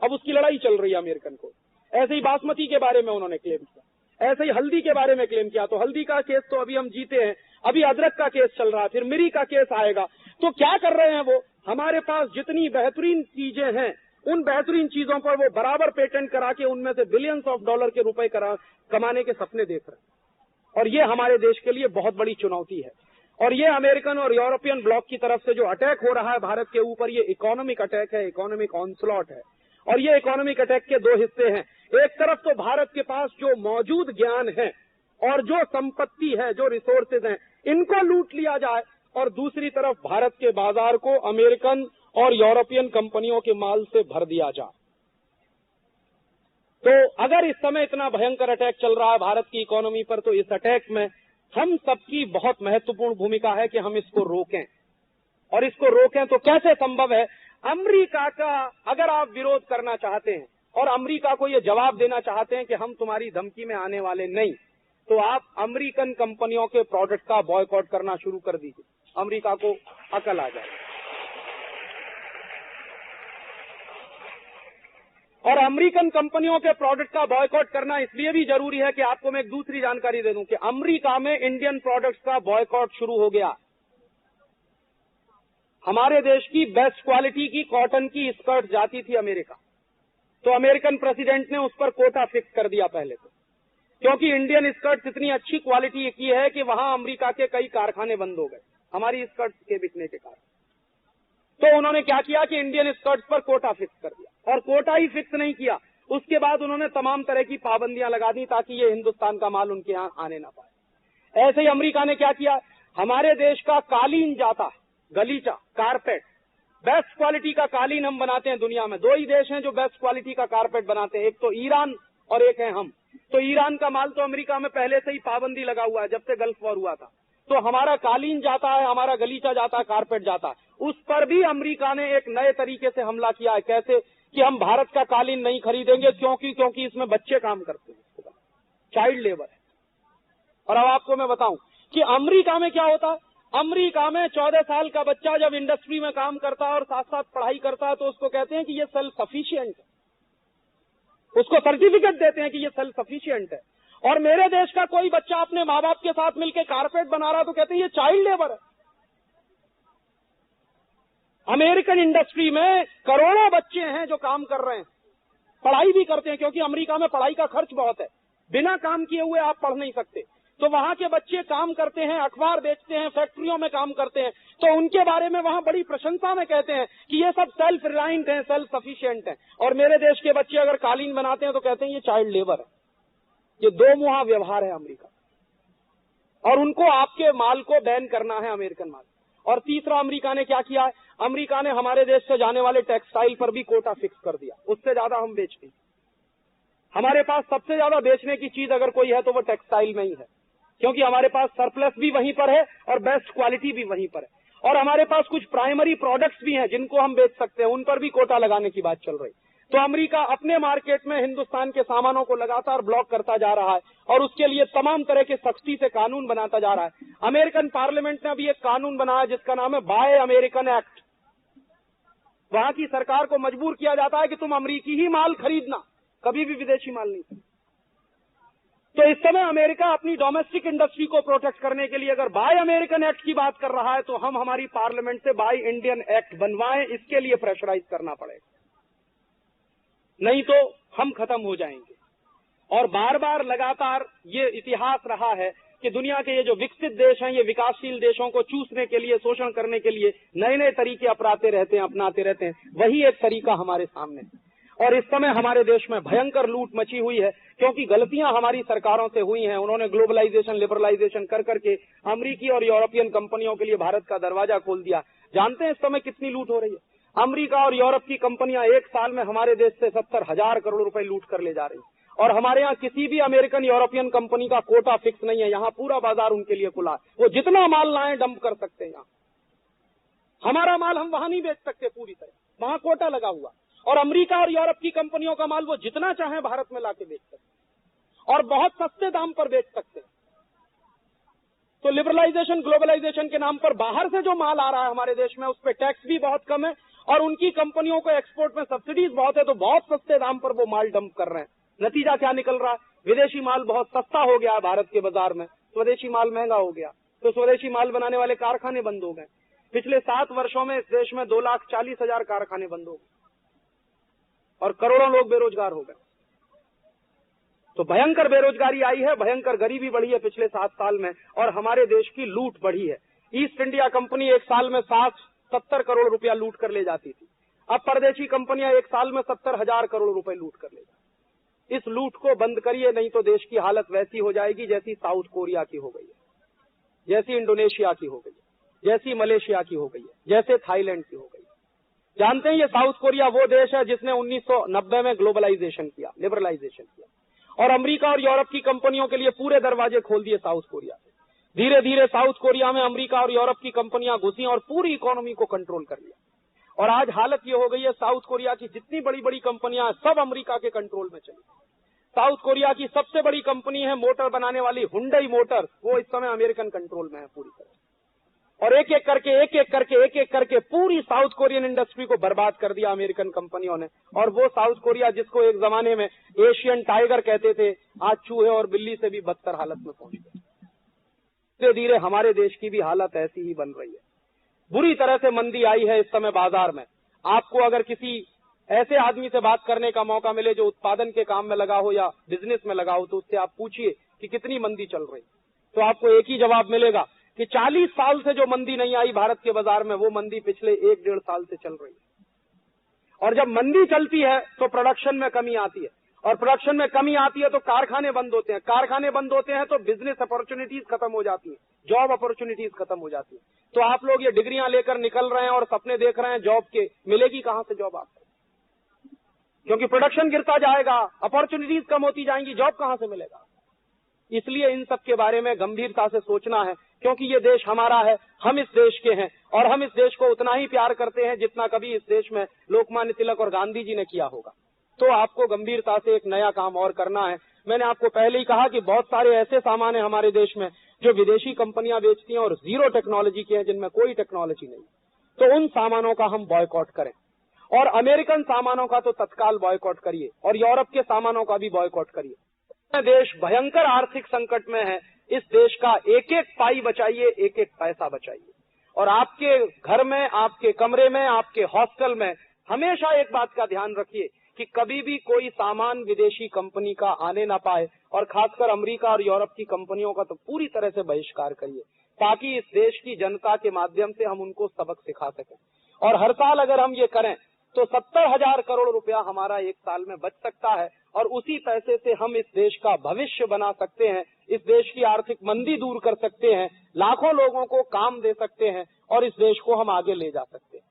अब उसकी लड़ाई चल रही है अमेरिकन को। ऐसे ही बासमती के बारे में उन्होंने क्लेम किया, ऐसे ही हल्दी के बारे में क्लेम किया। तो हल्दी का केस तो अभी हम जीते हैं, अभी अदरक का केस चल रहा है, फिर मिरी का केस आएगा। तो क्या कर रहे हैं वो? हमारे पास जितनी बेहतरीन चीजें हैं, उन बेहतरीन चीजों पर वो बराबर पेटेंट करा के उनमें से बिलियंस ऑफ डॉलर के रुपए कमाने के सपने देख रहे हैं। और ये हमारे देश के लिए बहुत बड़ी चुनौती है। और ये अमेरिकन और यूरोपियन ब्लॉक की तरफ से जो अटैक हो रहा है भारत के ऊपर, ये इकोनॉमिक अटैक है, इकोनॉमिक ऑनस्लॉट है। और ये इकोनॉमिक अटैक के दो हिस्से हैं। एक तरफ तो भारत के पास जो मौजूद ज्ञान है और जो संपत्ति है, जो रिसोर्सेज हैं, इनको लूट लिया जाए, और दूसरी तरफ भारत के बाजार को अमेरिकन और यूरोपियन कंपनियों के माल से भर दिया जाए। तो अगर इस समय इतना भयंकर अटैक चल रहा है भारत की इकोनॉमी पर, तो इस अटैक में हम सबकी बहुत महत्वपूर्ण भूमिका है कि हम इसको रोकें। और इसको रोकें तो कैसे संभव है? अमेरिका का अगर आप विरोध करना चाहते हैं और अमेरिका को ये जवाब देना चाहते हैं कि हम तुम्हारी धमकी में आने वाले नहीं, तो आप अमेरिकन कंपनियों के प्रोडक्ट का बॉयकॉट करना शुरू कर दीजिए। अमेरिका को अकल आ जाए। और अमेरिकन कंपनियों के प्रोडक्ट का बॉयकॉट करना इसलिए भी जरूरी है कि आपको मैं एक दूसरी जानकारी दे दूं कि अमेरिका में इंडियन प्रोडक्ट्स का बॉयकॉट शुरू हो गया। हमारे देश की बेस्ट क्वालिटी की कॉटन की स्कर्ट जाती थी अमेरिका, तो अमेरिकन प्रेसिडेंट ने उस पर कोटा फिक्स कर दिया पहले तो, क्योंकि इंडियन स्कर्ट्स इतनी अच्छी क्वालिटी की है कि वहां अमेरिका के कई कारखाने बंद हो गए हमारी स्कर्ट्स के बिकने के कारण। तो उन्होंने क्या किया कि इंडियन स्कर्ट्स पर कोटा फिक्स कर दिया, और कोटा ही फिक्स नहीं किया, उसके बाद उन्होंने तमाम तरह की पाबंदियां लगा दी ताकि ये हिंदुस्तान का माल उनके यहाँ आने ना पाए। ऐसे ही अमेरिका ने क्या किया, हमारे देश का कालीन जाता, गलीचा, कारपेट, बेस्ट क्वालिटी का कालीन हम बनाते हैं दुनिया में। दो ही देश हैं जो बेस्ट क्वालिटी का कारपेट बनाते हैं, एक तो ईरान और एक है हम। तो ईरान का माल तो अमेरिका में पहले से ही पाबंदी लगा हुआ है जब से गल्फ वॉर हुआ था। तो हमारा कालीन जाता है, हमारा गलीचा जाता है, कारपेट जाता है, उस पर भी अमेरिका ने एक नए तरीके से हमला किया है। कैसे कि हम भारत का कालीन नहीं खरीदेंगे, क्योंकि इसमें बच्चे काम करते हैं, चाइल्ड लेबर है। और अब आपको मैं बताऊं कि अमेरिका में क्या होता है। अमेरिका में 14 साल का बच्चा जब इंडस्ट्री में काम करता है और साथ साथ पढ़ाई करता है तो उसको कहते हैं कि ये सेल्फ सफिशिएंट है, उसको सर्टिफिकेट देते हैं कि ये सेल्फ सफिशिएंट है। और मेरे देश का कोई बच्चा अपने माँ बाप के साथ मिलकर कारपेट बना रहा तो कहते हैं ये चाइल्ड लेबर है। अमेरिकन इंडस्ट्री में करोड़ों बच्चे हैं जो काम कर रहे हैं, पढ़ाई भी करते हैं, क्योंकि अमेरिका में पढ़ाई का खर्च बहुत है, बिना काम किए हुए आप पढ़ नहीं सकते। तो वहां के बच्चे काम करते हैं, अखबार बेचते हैं, फैक्ट्रियों में काम करते हैं, तो उनके बारे में वहां बड़ी प्रशंसा में कहते हैं कि ये सब सेल्फ रिलायंट हैं, सेल्फ सफिशिएंट हैं। और मेरे देश के बच्चे अगर कालीन बनाते हैं तो कहते हैं ये चाइल्ड लेबर है। ये दो मुहा व्यवहार है अमेरिका, और उनको आपके माल को बैन करना है, अमेरिकन माल। और तीसरा अमेरिका ने क्या किया है, अमेरिका ने हमारे देश से जाने वाले टेक्सटाइल पर भी कोटा फिक्स कर दिया, उससे ज्यादा हम बेचते हैं। हमारे पास सबसे ज्यादा बेचने की चीज अगर कोई है तो वो टेक्सटाइल में ही है, क्योंकि हमारे पास सरप्लस भी वहीं पर है और बेस्ट क्वालिटी भी वहीं पर है। और हमारे पास कुछ प्राइमरी प्रोडक्ट्स भी हैं जिनको हम बेच सकते हैं, उन पर भी कोटा लगाने की बात चल रही। तो अमेरिका अपने मार्केट में हिंदुस्तान के सामानों को लगातार ब्लॉक करता जा रहा है और उसके लिए तमाम तरह के सख्ती से कानून बनाता जा रहा है। अमेरिकन पार्लियामेंट ने अभी एक कानून बनाया जिसका नाम है बाय अमेरिकन एक्ट। वहां की सरकार को मजबूर किया जाता है कि तुम अमेरिकी ही माल खरीदना, कभी भी विदेशी माल नहीं। तो इस समय अमेरिका अपनी डोमेस्टिक इंडस्ट्री को प्रोटेक्ट करने के लिए अगर बाय अमेरिकन एक्ट की बात कर रहा है तो हम हमारी पार्लियामेंट से बाय इंडियन एक्ट बनवाएं, इसके लिए प्रेशराइज करना पड़ेगा, नहीं तो हम खत्म हो जाएंगे। और बार बार लगातार ये इतिहास रहा है कि दुनिया के ये जो विकसित देश हैं, ये विकासशील देशों को चूसने के लिए, शोषण करने के लिए नए नए तरीके अपनाते रहते हैं, अपनाते रहते हैं। वही एक तरीका हमारे सामने है। और इस समय हमारे देश में भयंकर लूट मची हुई है, क्योंकि गलतियां हमारी सरकारों से हुई हैं। उन्होंने ग्लोबलाइजेशन, लिबरलाइजेशन कर करके अमेरिकी और यूरोपियन कंपनियों के लिए भारत का दरवाजा खोल दिया। जानते हैं इस समय कितनी लूट हो रही है? अमेरिका और यूरोप की कंपनियां एक साल में हमारे देश से 70,000 करोड़ रुपए लूट कर ले जा रही हैं। और हमारे यहाँ किसी भी अमेरिकन यूरोपियन कंपनी का कोटा फिक्स नहीं है, यहाँ पूरा बाजार उनके लिए खुला है, वो जितना माल लाएं डंप कर सकते हैं। यहाँ हमारा माल हम वहां नहीं बेच सकते पूरी तरह, वहां कोटा लगा हुआ। और अमेरिका और यूरोप की कंपनियों का माल वो जितना चाहे भारत में लाके बेच सकते और बहुत सस्ते दाम पर बेच सकते हैं। तो लिबरलाइजेशन, ग्लोबलाइजेशन के नाम पर बाहर से जो माल आ रहा है हमारे देश में, उस पर टैक्स भी बहुत कम है और उनकी कंपनियों को एक्सपोर्ट में सब्सिडीज बहुत है, तो बहुत सस्ते दाम पर वो माल डंप कर रहे हैं। नतीजा क्या निकल रहा है? विदेशी माल बहुत सस्ता हो गया है भारत के बाजार में, स्वदेशी माल महंगा हो गया। तो स्वदेशी माल बनाने वाले कारखाने बंद हो गए। पिछले 7 वर्षों में इस देश में 2,40,000 कारखाने बंद हो गए और करोड़ों लोग बेरोजगार हो गए। तो भयंकर बेरोजगारी आई है, भयंकर गरीबी बढ़ी है पिछले 7 साल में, और हमारे देश की लूट बढ़ी है। ईस्ट इंडिया कंपनी एक साल में 60-70 करोड़ रुपया लूट कर ले जाती थी, अब परदेशी कंपनियां एक साल में 70,000 करोड़ रुपए लूट कर ले जाती। इस लूट को बंद करिए, नहीं तो देश की हालत वैसी हो जाएगी जैसी साउथ कोरिया की हो गई है, जैसी इंडोनेशिया की हो गई है, जैसी मलेशिया की हो गई है, जैसे थाईलैंड की हो गई है। जानते हैं ये साउथ कोरिया वो देश है जिसने 1990 में ग्लोबलाइजेशन किया, लिबरलाइजेशन किया, और अमेरिका और यूरोप की कंपनियों के लिए पूरे दरवाजे खोल दिए साउथ कोरिया से। धीरे धीरे साउथ कोरिया में अमेरिका और यूरोप की कंपनियां घुसी और पूरी इकोनॉमी को कंट्रोल कर लिया। और आज हालत ये हो गई है, साउथ कोरिया की जितनी बड़ी बड़ी कंपनियां सब अमेरिका के कंट्रोल में चली। साउथ कोरिया की सबसे बड़ी कंपनी है मोटर बनाने वाली हुंडई मोटर्स, वो इस समय अमेरिकन कंट्रोल में है पूरी तरह। और एक एक करके पूरी साउथ कोरियन इंडस्ट्री को बर्बाद कर दिया अमेरिकन कंपनियों ने। और वो साउथ कोरिया जिसको एक जमाने में एशियन टाइगर कहते थे, आज चूहे और बिल्ली से भी बदतर हालत में पहुंच गए। धीरे धीरे हमारे देश की भी हालत ऐसी ही बन रही है। बुरी तरह से मंदी आई है इस समय बाजार में। आपको अगर किसी ऐसे आदमी से बात करने का मौका मिले जो उत्पादन के काम में लगा हो या बिजनेस में लगा हो, तो उससे आप पूछिए कि कितनी मंदी चल रही, तो आपको एक ही जवाब मिलेगा कि 40 साल से जो मंदी नहीं आई भारत के बाजार में, वो मंदी पिछले 1-1.5 साल से चल रही है। और जब मंदी चलती है तो प्रोडक्शन में कमी आती है, और प्रोडक्शन में कमी आती है तो कारखाने बंद होते हैं, कारखाने बंद होते हैं तो बिजनेस अपॉर्चुनिटीज खत्म हो जाती है, जॉब अपॉर्चुनिटीज खत्म हो जाती है। तो आप लोग ये डिग्रियां लेकर निकल रहे हैं और सपने देख रहे हैं जॉब के, मिलेगी कहां से जॉब आपको? क्योंकि प्रोडक्शन गिरता जाएगा, अपॉर्चुनिटीज कम होती जाएंगी, जॉब कहां से मिलेगा? इसलिए इन सब के बारे में गंभीरता से सोचना है, क्योंकि ये देश हमारा है, हम इस देश के हैं, और हम इस देश को उतना ही प्यार करते हैं जितना कभी इस देश में लोकमान्य तिलक और गांधी जी ने किया होगा। तो आपको गंभीरता से एक नया काम और करना है। मैंने आपको पहले ही कहा कि बहुत सारे ऐसे सामान है हमारे देश में जो विदेशी कंपनियां बेचती हैं और जीरो टेक्नोलॉजी के हैं, जिनमें कोई टेक्नोलॉजी नहीं, तो उन सामानों का हम बॉयकॉट करें। और अमेरिकन सामानों का तो तत्काल बॉयकॉट करिए, और यूरोप के सामानों का भी बॉयकॉट करिए। देश भयंकर आर्थिक संकट में है, इस देश का एक एक पाई बचाइए, एक एक पैसा बचाइए। और आपके घर में, आपके कमरे में, आपके हॉस्टल में हमेशा एक बात का ध्यान रखिए कि कभी भी कोई सामान विदेशी कंपनी का आने ना पाए, और खासकर अमेरिका और यूरोप की कंपनियों का तो पूरी तरह से बहिष्कार करिए, ताकि इस देश की जनता के माध्यम से हम उनको सबक सिखा सकें। और हर साल अगर हम ये करें तो 70,000 करोड़ रुपया हमारा एक साल में बच सकता है, और उसी पैसे से हम इस देश का भविष्य बना सकते हैं, इस देश की आर्थिक मंदी दूर कर सकते हैं, लाखों लोगों को काम दे सकते हैं, और इस देश को हम आगे ले जा सकते हैं।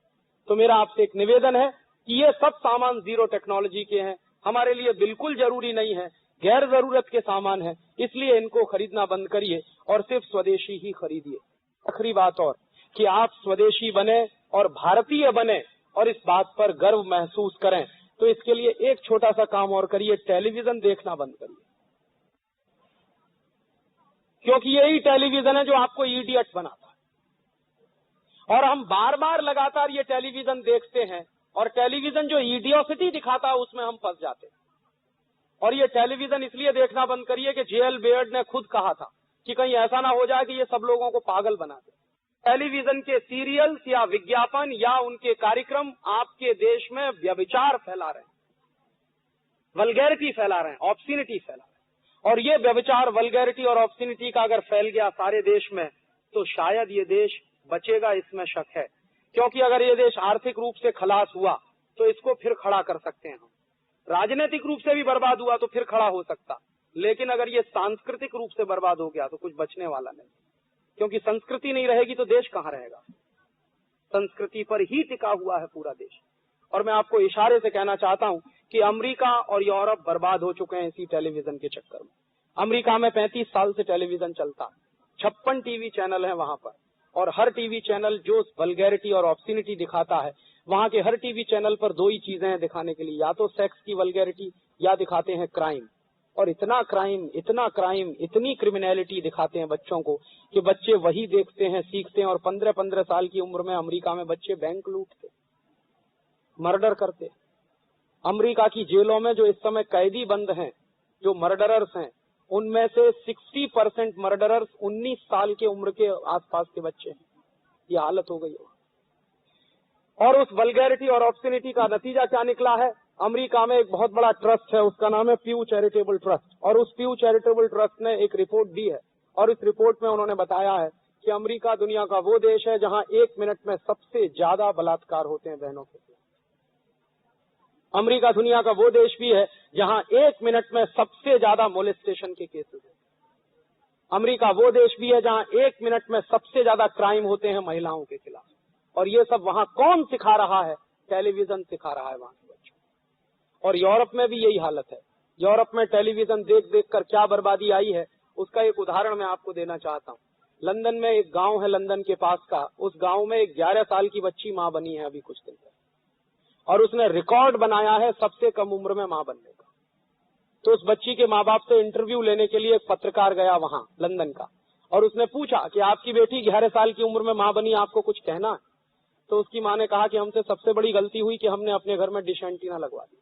तो मेरा आपसे एक निवेदन है कि ये सब सामान जीरो टेक्नोलॉजी के हैं, हमारे लिए बिल्कुल जरूरी नहीं है, गैर जरूरत के सामान है, इसलिए इनको खरीदना बंद करिए और सिर्फ स्वदेशी ही खरीदिए। आखिरी बात और कि आप स्वदेशी बने और भारतीय बने और इस बात पर गर्व महसूस करें, तो इसके लिए एक छोटा सा काम और करिए, टेलीविजन देखना बंद करिए। क्योंकि यही टेलीविजन है जो आपको इडियट बनाता है, और हम बार बार लगातार ये टेलीविजन देखते हैं, और टेलीविजन जो इडियोसिटी दिखाता है उसमें हम फंस जाते हैं। और ये टेलीविजन इसलिए देखना बंद करिए कि जेएल बेयर्ड ने खुद कहा था कि कहीं ऐसा ना हो जाए कि ये सब लोगों को पागल बना दे। टेलीविजन के सीरियल्स या विज्ञापन या उनके कार्यक्रम आपके देश में व्यभिचार फैला रहे हैं, वल्गैरिटी फैला रहे हैं, ऑब्स्सिनिटी फैला रहे हैं। और ये व्यभिचार, वल्गैरिटी और ऑब्स्सिनिटी का अगर फैल गया सारे देश में, तो शायद ये देश बचेगा, इसमें शक है। क्योंकि अगर ये देश आर्थिक रूप से खलास हुआ तो इसको फिर खड़ा कर सकते हैं हम, राजनीतिक रूप से भी बर्बाद हुआ तो फिर खड़ा हो सकता, लेकिन अगर ये सांस्कृतिक रूप से बर्बाद हो गया तो कुछ बचने वाला नहीं। क्योंकि संस्कृति नहीं रहेगी तो देश कहां रहेगा? संस्कृति पर ही टिका हुआ है पूरा देश। और मैं आपको इशारे से कहना चाहता हूं कि अमेरिका और यूरोप बर्बाद हो चुके हैं इसी टेलीविजन के चक्कर में। अमेरिका में 35 साल से टेलीविजन चलता, 56 टीवी चैनल है वहां पर, और हर टीवी चैनल जो वल्गैरिटी और ऑब्स्सिनिटी दिखाता है, वहां के हर टीवी चैनल पर दो ही चीजें हैं दिखाने के लिए, या तो सेक्स की वल्गैरिटी या दिखाते हैं क्राइम। और इतना क्राइम, इतनी क्रिमिनलिटी दिखाते हैं बच्चों को कि बच्चे वही देखते हैं, सीखते हैं। और 15-15 साल की उम्र में अमेरिका में बच्चे बैंक लूटते, मर्डर करते। अमेरिका की जेलों में जो इस समय कैदी बंद हैं, जो मर्डरर्स हैं, उनमें से 60% मर्डरर्स 19 साल के उम्र के आसपास के बच्चे हैं। ये हालत हो गई है। और उस वल्गैरिटी और ऑब्स्सिनिटी का नतीजा क्या निकला है? अमेरिका में एक बहुत बड़ा ट्रस्ट है, उसका नाम है प्यू चैरिटेबल ट्रस्ट, और उस प्यू चैरिटेबल ट्रस्ट ने एक रिपोर्ट दी है, और इस रिपोर्ट में उन्होंने बताया है कि अमेरिका दुनिया का वो देश है जहां 1 मिनट में सबसे ज्यादा बलात्कार होते हैं बहनों के। अमेरिका दुनिया का वो देश भी है जहां 1 मिनट में सबसे ज्यादा मोलेस्टेशन के केसेस हैं। अमेरिका वो देश भी है जहां 1 मिनट में सबसे ज्यादा क्राइम होते हैं महिलाओं के खिलाफ। और ये सब वहां कौन सिखा रहा है? टेलीविजन सिखा रहा है वहां के बच्चों। और यूरोप में भी यही हालत है। यूरोप में टेलीविजन देख देख कर क्या बर्बादी आई है, उसका एक उदाहरण मैं आपको देना चाहता हूँ। लंदन में एक गांव है, लंदन के पास का, उस गांव में एक 11 साल की बच्ची मां बनी है अभी कुछ दिन पहले, और उसने रिकॉर्ड बनाया है सबसे कम उम्र में मां बनने का। तो उस बच्ची के माँ बाप से इंटरव्यू लेने के लिए एक पत्रकार गया वहां लंदन का, और उसने पूछा कि आपकी बेटी 11 साल की उम्र में मां बनी, आपको कुछ कहना है? तो उसकी मां ने कहा कि हमसे सबसे बड़ी गलती हुई कि हमने अपने घर में डिश एंटीना लगवा दी।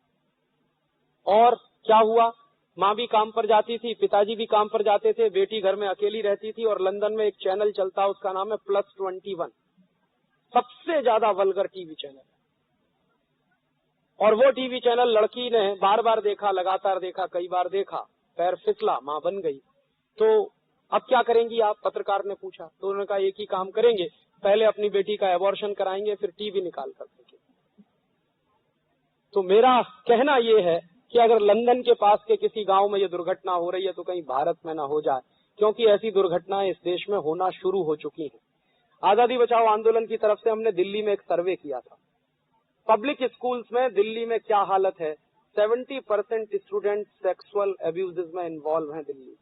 और क्या हुआ? माँ भी काम पर जाती थी, पिताजी भी काम पर जाते थे, बेटी घर में अकेली रहती थी, और लंदन में एक चैनल चलता, उसका नाम है +21, सबसे ज्यादा वल्गर टीवी चैनल। और वो टीवी चैनल लड़की ने बार बार देखा, लगातार देखा, कई बार देखा, पैर फिसला, मां बन गई। तो अब क्या करेंगी आप, पत्रकार ने पूछा। तो उन्होंने कहा एक ही काम करेंगे, पहले अपनी बेटी का एबॉर्शन कराएंगे, फिर टीवी निकाल कर देंगे। तो मेरा कहना यह है कि अगर लंदन के पास के किसी गांव में ये दुर्घटना हो रही है तो कहीं भारत में ना हो जाए, क्योंकि ऐसी दुर्घटनाएं इस देश में होना शुरू हो चुकी हैं। आजादी बचाओ आंदोलन की तरफ से हमने दिल्ली में एक सर्वे किया था, पब्लिक स्कूल्स में दिल्ली में क्या हालत है। 70% स्टूडेंट सेक्सुअल अब्यूजेस में इन्वॉल्व हैं दिल्ली।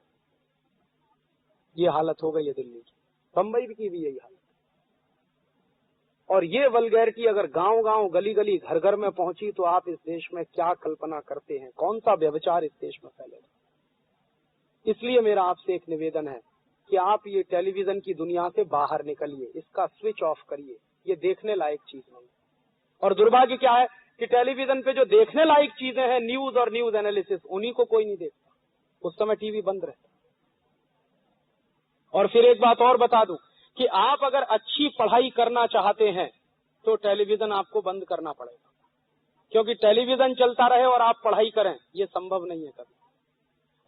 ये हालत हो गई है दिल्ली की, बंबई की भी यही हालत। और ये वल्गैरिटी अगर गांव गांव, गली गली, घर घर में पहुंची तो आप इस देश में क्या कल्पना करते हैं, कौन सा व्यभिचार इस देश में फैलेगा। इसलिए मेरा आपसे एक निवेदन है कि आप ये टेलीविजन की दुनिया से बाहर निकलिए, इसका स्विच ऑफ करिए, ये देखने लायक चीज नहीं। और दुर्भाग्य क्या है कि टेलीविजन पे जो देखने लायक चीजें हैं, न्यूज और न्यूज एनालिसिस, उन्हीं को कोई नहीं देखता। उस समय टीवी बंद रहता। और फिर एक बात और बता दूं कि आप अगर अच्छी पढ़ाई करना चाहते हैं तो टेलीविजन आपको बंद करना पड़ेगा, क्योंकि टेलीविजन चलता रहे और आप पढ़ाई करें, ये संभव नहीं है कभी।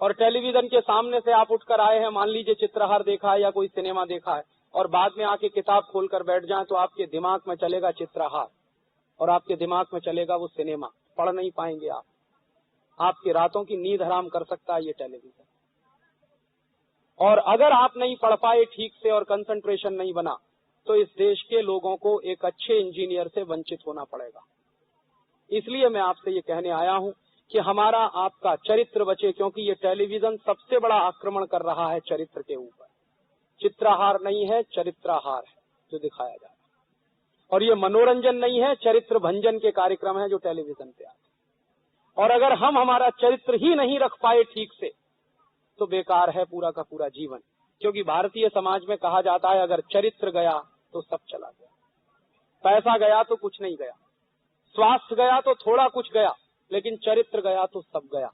और टेलीविजन के सामने से आप उठकर आए हैं, मान लीजिए चित्रहार देखा है या कोई सिनेमा देखा है, और बाद में आके किताब खोलकर बैठ जाएं तो आपके दिमाग में चलेगा चित्रहार और आपके दिमाग में चलेगा वो सिनेमा, पढ़ नहीं पाएंगे आप। आपकी रातों की नींद हराम कर सकता है ये टेलीविजन। और अगर आप नहीं पढ़ पाए ठीक से और कंसंट्रेशन नहीं बना तो इस देश के लोगों को एक अच्छे इंजीनियर से वंचित होना पड़ेगा। इसलिए मैं आपसे ये कहने आया हूं कि हमारा आपका चरित्र बचे, क्योंकि ये टेलीविजन सबसे बड़ा आक्रमण कर रहा है चरित्र के ऊपर। चित्रहार नहीं है, चरित्रहार है जो दिखाया जा रहा है। और ये मनोरंजन नहीं है, चरित्र भंजन के कार्यक्रम है जो टेलीविजन पे आते हैं। और अगर हम हमारा चरित्र ही नहीं रख पाए ठीक से तो बेकार है पूरा का पूरा जीवन। क्योंकि भारतीय समाज में कहा जाता है अगर चरित्र गया तो सब चला गया, पैसा गया तो कुछ नहीं गया, स्वास्थ्य गया तो थोड़ा कुछ गया, लेकिन चरित्र गया तो सब गया।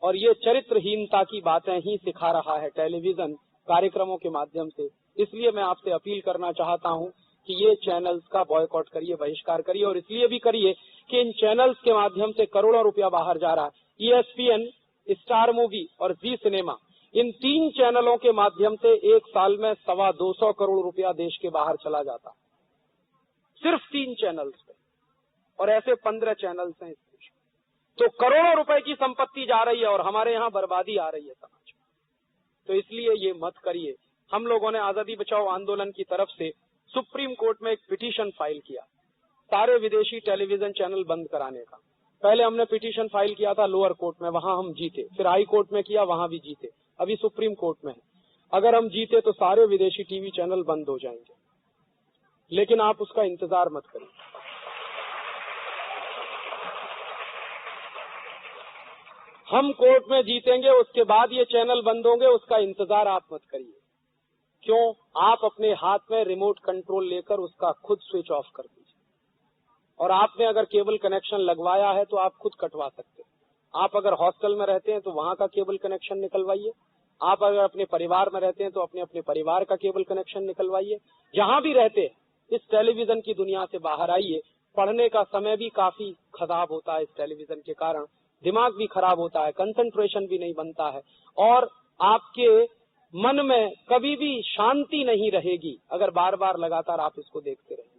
और ये चरित्रहीनता की बातें ही सिखा रहा है टेलीविजन कार्यक्रमों के माध्यम से। इसलिए मैं आपसे अपील करना चाहता हूं कि ये चैनल्स का बॉयकॉट करिए, बहिष्कार करिए। और इसलिए भी करिए कि इन चैनल्स के माध्यम से करोड़ों रुपया बाहर जा रहा है। ESPN, स्टार मूवी और जी सिनेमा, इन 3 चैनलों के माध्यम से एक साल में 225 करोड़ रुपया देश के बाहर चला जाता, सिर्फ 3 चैनल्स पे। और ऐसे 15 चैनल्स हैं इस देश में। तो करोड़ों रुपए की संपत्ति जा रही है और हमारे यहाँ बर्बादी आ रही है समाज में। तो इसलिए ये मत करिए। हम लोगों ने आजादी बचाओ आंदोलन की तरफ से सुप्रीम कोर्ट में एक पिटीशन फाइल किया सारे विदेशी टेलीविजन चैनल बंद कराने का। पहले हमने पिटीशन फाइल किया था लोअर कोर्ट में, वहां हम जीते, फिर हाई कोर्ट में किया, वहां भी जीते, अभी सुप्रीम कोर्ट में है। अगर हम जीते तो सारे विदेशी टीवी चैनल बंद हो जाएंगे, लेकिन आप उसका इंतजार मत करिए। हम कोर्ट में जीतेंगे, उसके बाद ये चैनल बंद होंगे, उसका इंतजार आप मत करिए। क्यों? आप अपने हाथ में रिमोट कंट्रोल लेकर उसका खुद स्विच ऑफ कर दीजिए। और आपने अगर केबल कनेक्शन लगवाया है तो आप खुद कटवा सकते हैं। आप अगर हॉस्टल में रहते हैं तो वहां का केबल कनेक्शन निकलवाइए। आप अगर अपने परिवार में रहते हैं तो अपने अपने परिवार का केबल कनेक्शन निकलवाइए। जहां भी रहते हैं इस टेलीविजन की दुनिया से बाहर आइए। पढ़ने का समय भी काफी खराब होता है इस टेलीविजन के कारण, दिमाग भी खराब होता है, कंसंट्रेशन भी नहीं बनता है, और आपके मन में कभी भी शांति नहीं रहेगी अगर बार बार लगातार आप इसको देखते रहेंगे।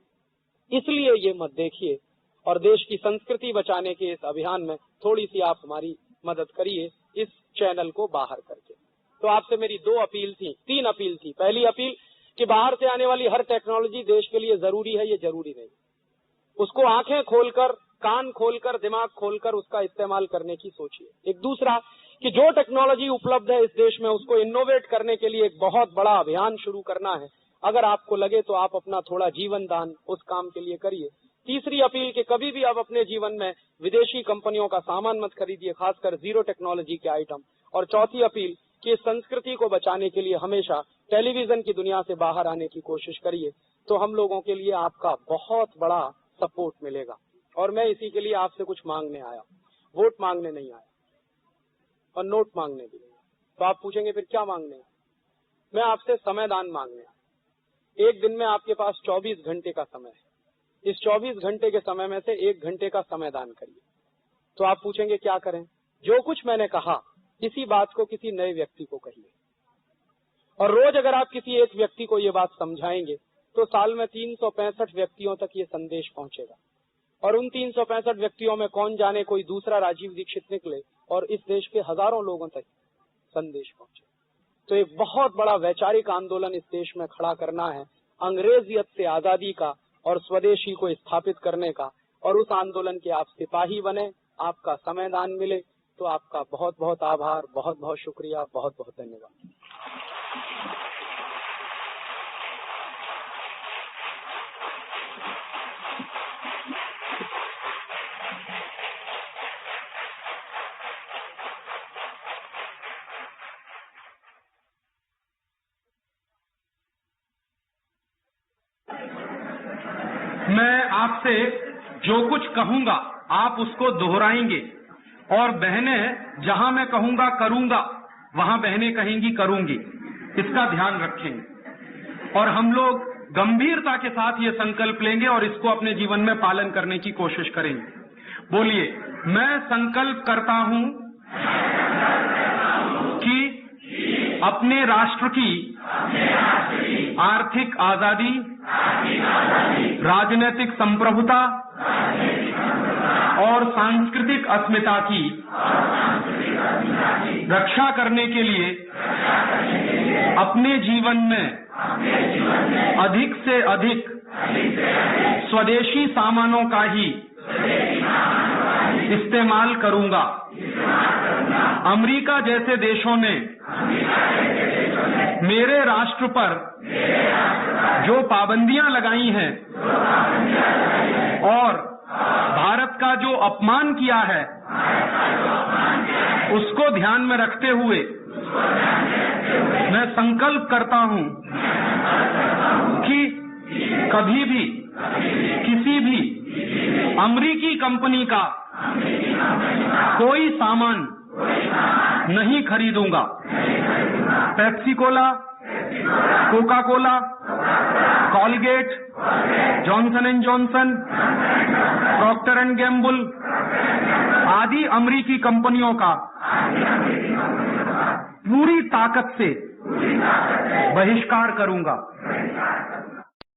इसलिए ये मत देखिए और देश की संस्कृति बचाने के इस अभियान में थोड़ी सी आप हमारी मदद करिए इस चैनल को बाहर करके। तो आपसे मेरी 3 अपील थी। पहली अपील कि बाहर से आने वाली हर टेक्नोलॉजी देश के लिए जरूरी है, ये जरूरी नहीं। उसको आंखें खोलकर, कान खोलकर, दिमाग खोलकर उसका इस्तेमाल करने की सोचिए। एक दूसरा कि जो टेक्नोलॉजी उपलब्ध है इस देश में उसको इनोवेट करने के लिए एक बहुत बड़ा अभियान शुरू करना है। अगर आपको लगे तो आप अपना थोड़ा जीवन दान उस काम के लिए करिए। तीसरी अपील कि कभी भी आप अपने जीवन में विदेशी कंपनियों का सामान मत खरीदिए, खासकर 0 टेक्नोलॉजी के आइटम। और चौथी अपील कि इस संस्कृति को बचाने के लिए हमेशा टेलीविजन की दुनिया से बाहर आने की कोशिश करिए। तो हम लोगों के लिए आपका बहुत बड़ा सपोर्ट मिलेगा। और मैं इसी के लिए आपसे कुछ मांगने आया, वोट मांगने नहीं आया और नोट मांगने भी नहीं। तो आप पूछेंगे फिर क्या मांगने आया? मैं आपसे समय दान मांगने आया। एक दिन में आपके पास 24 घंटे का समय है। इस 24 घंटे के समय में से 1 घंटे का समय दान करिए। तो आप पूछेंगे क्या करें? जो कुछ मैंने कहा इसी बात को किसी नए व्यक्ति को कहिए, और रोज अगर आप किसी एक व्यक्ति को ये बात समझाएंगे तो साल में 365 व्यक्तियों तक ये संदेश पहुंचेगा, और उन 365 व्यक्तियों में कौन जाने कोई दूसरा राजीव दीक्षित निकले और इस देश के हजारों लोगों तक संदेश पहुंचे। तो एक बहुत बड़ा वैचारिक आंदोलन इस देश में खड़ा करना है, अंग्रेजियत से आजादी का और स्वदेशी को स्थापित करने का, और उस आंदोलन के आप सिपाही बने, आपका समय दान मिले। तो आपका बहुत बहुत आभार, बहुत बहुत शुक्रिया, बहुत बहुत धन्यवाद। मैं आपसे जो कुछ कहूंगा आप उसको दोहराएंगे, और बहनें जहां मैं कहूंगा करूंगा वहां बहनें कहेंगी करूंगी, इसका ध्यान रखेंगे। और हम लोग गंभीरता के साथ ये संकल्प लेंगे और इसको अपने जीवन में पालन करने की कोशिश करेंगे। बोलिए, मैं संकल्प करता हूं कि अपने राष्ट्र की आर्थिक आजादी, राजनीतिक संप्रभुता और सांस्कृतिक अस्मिता की रक्षा करने के लिए अपने जीवन में अधिक से अधिक स्वदेशी सामानों का ही इस्तेमाल करूंगा। अमेरिका जैसे देशों ने मेरे राष्ट्र पर जो पाबंदियां लगाई हैं और भारत का जो अपमान किया है, उसको ध्यान में रखते हुए मैं संकल्प करता हूं कि कभी भी किसी भी अमेरिकी कंपनी का कोई सामान नहीं खरीदूंगा। Pepsi Cola, Coca Cola, Colgate, Johnson and Johnson, Procter and Gamble आदि अमेरिकी कंपनियों का पूरी ताकत से बहिष्कार करूंगा।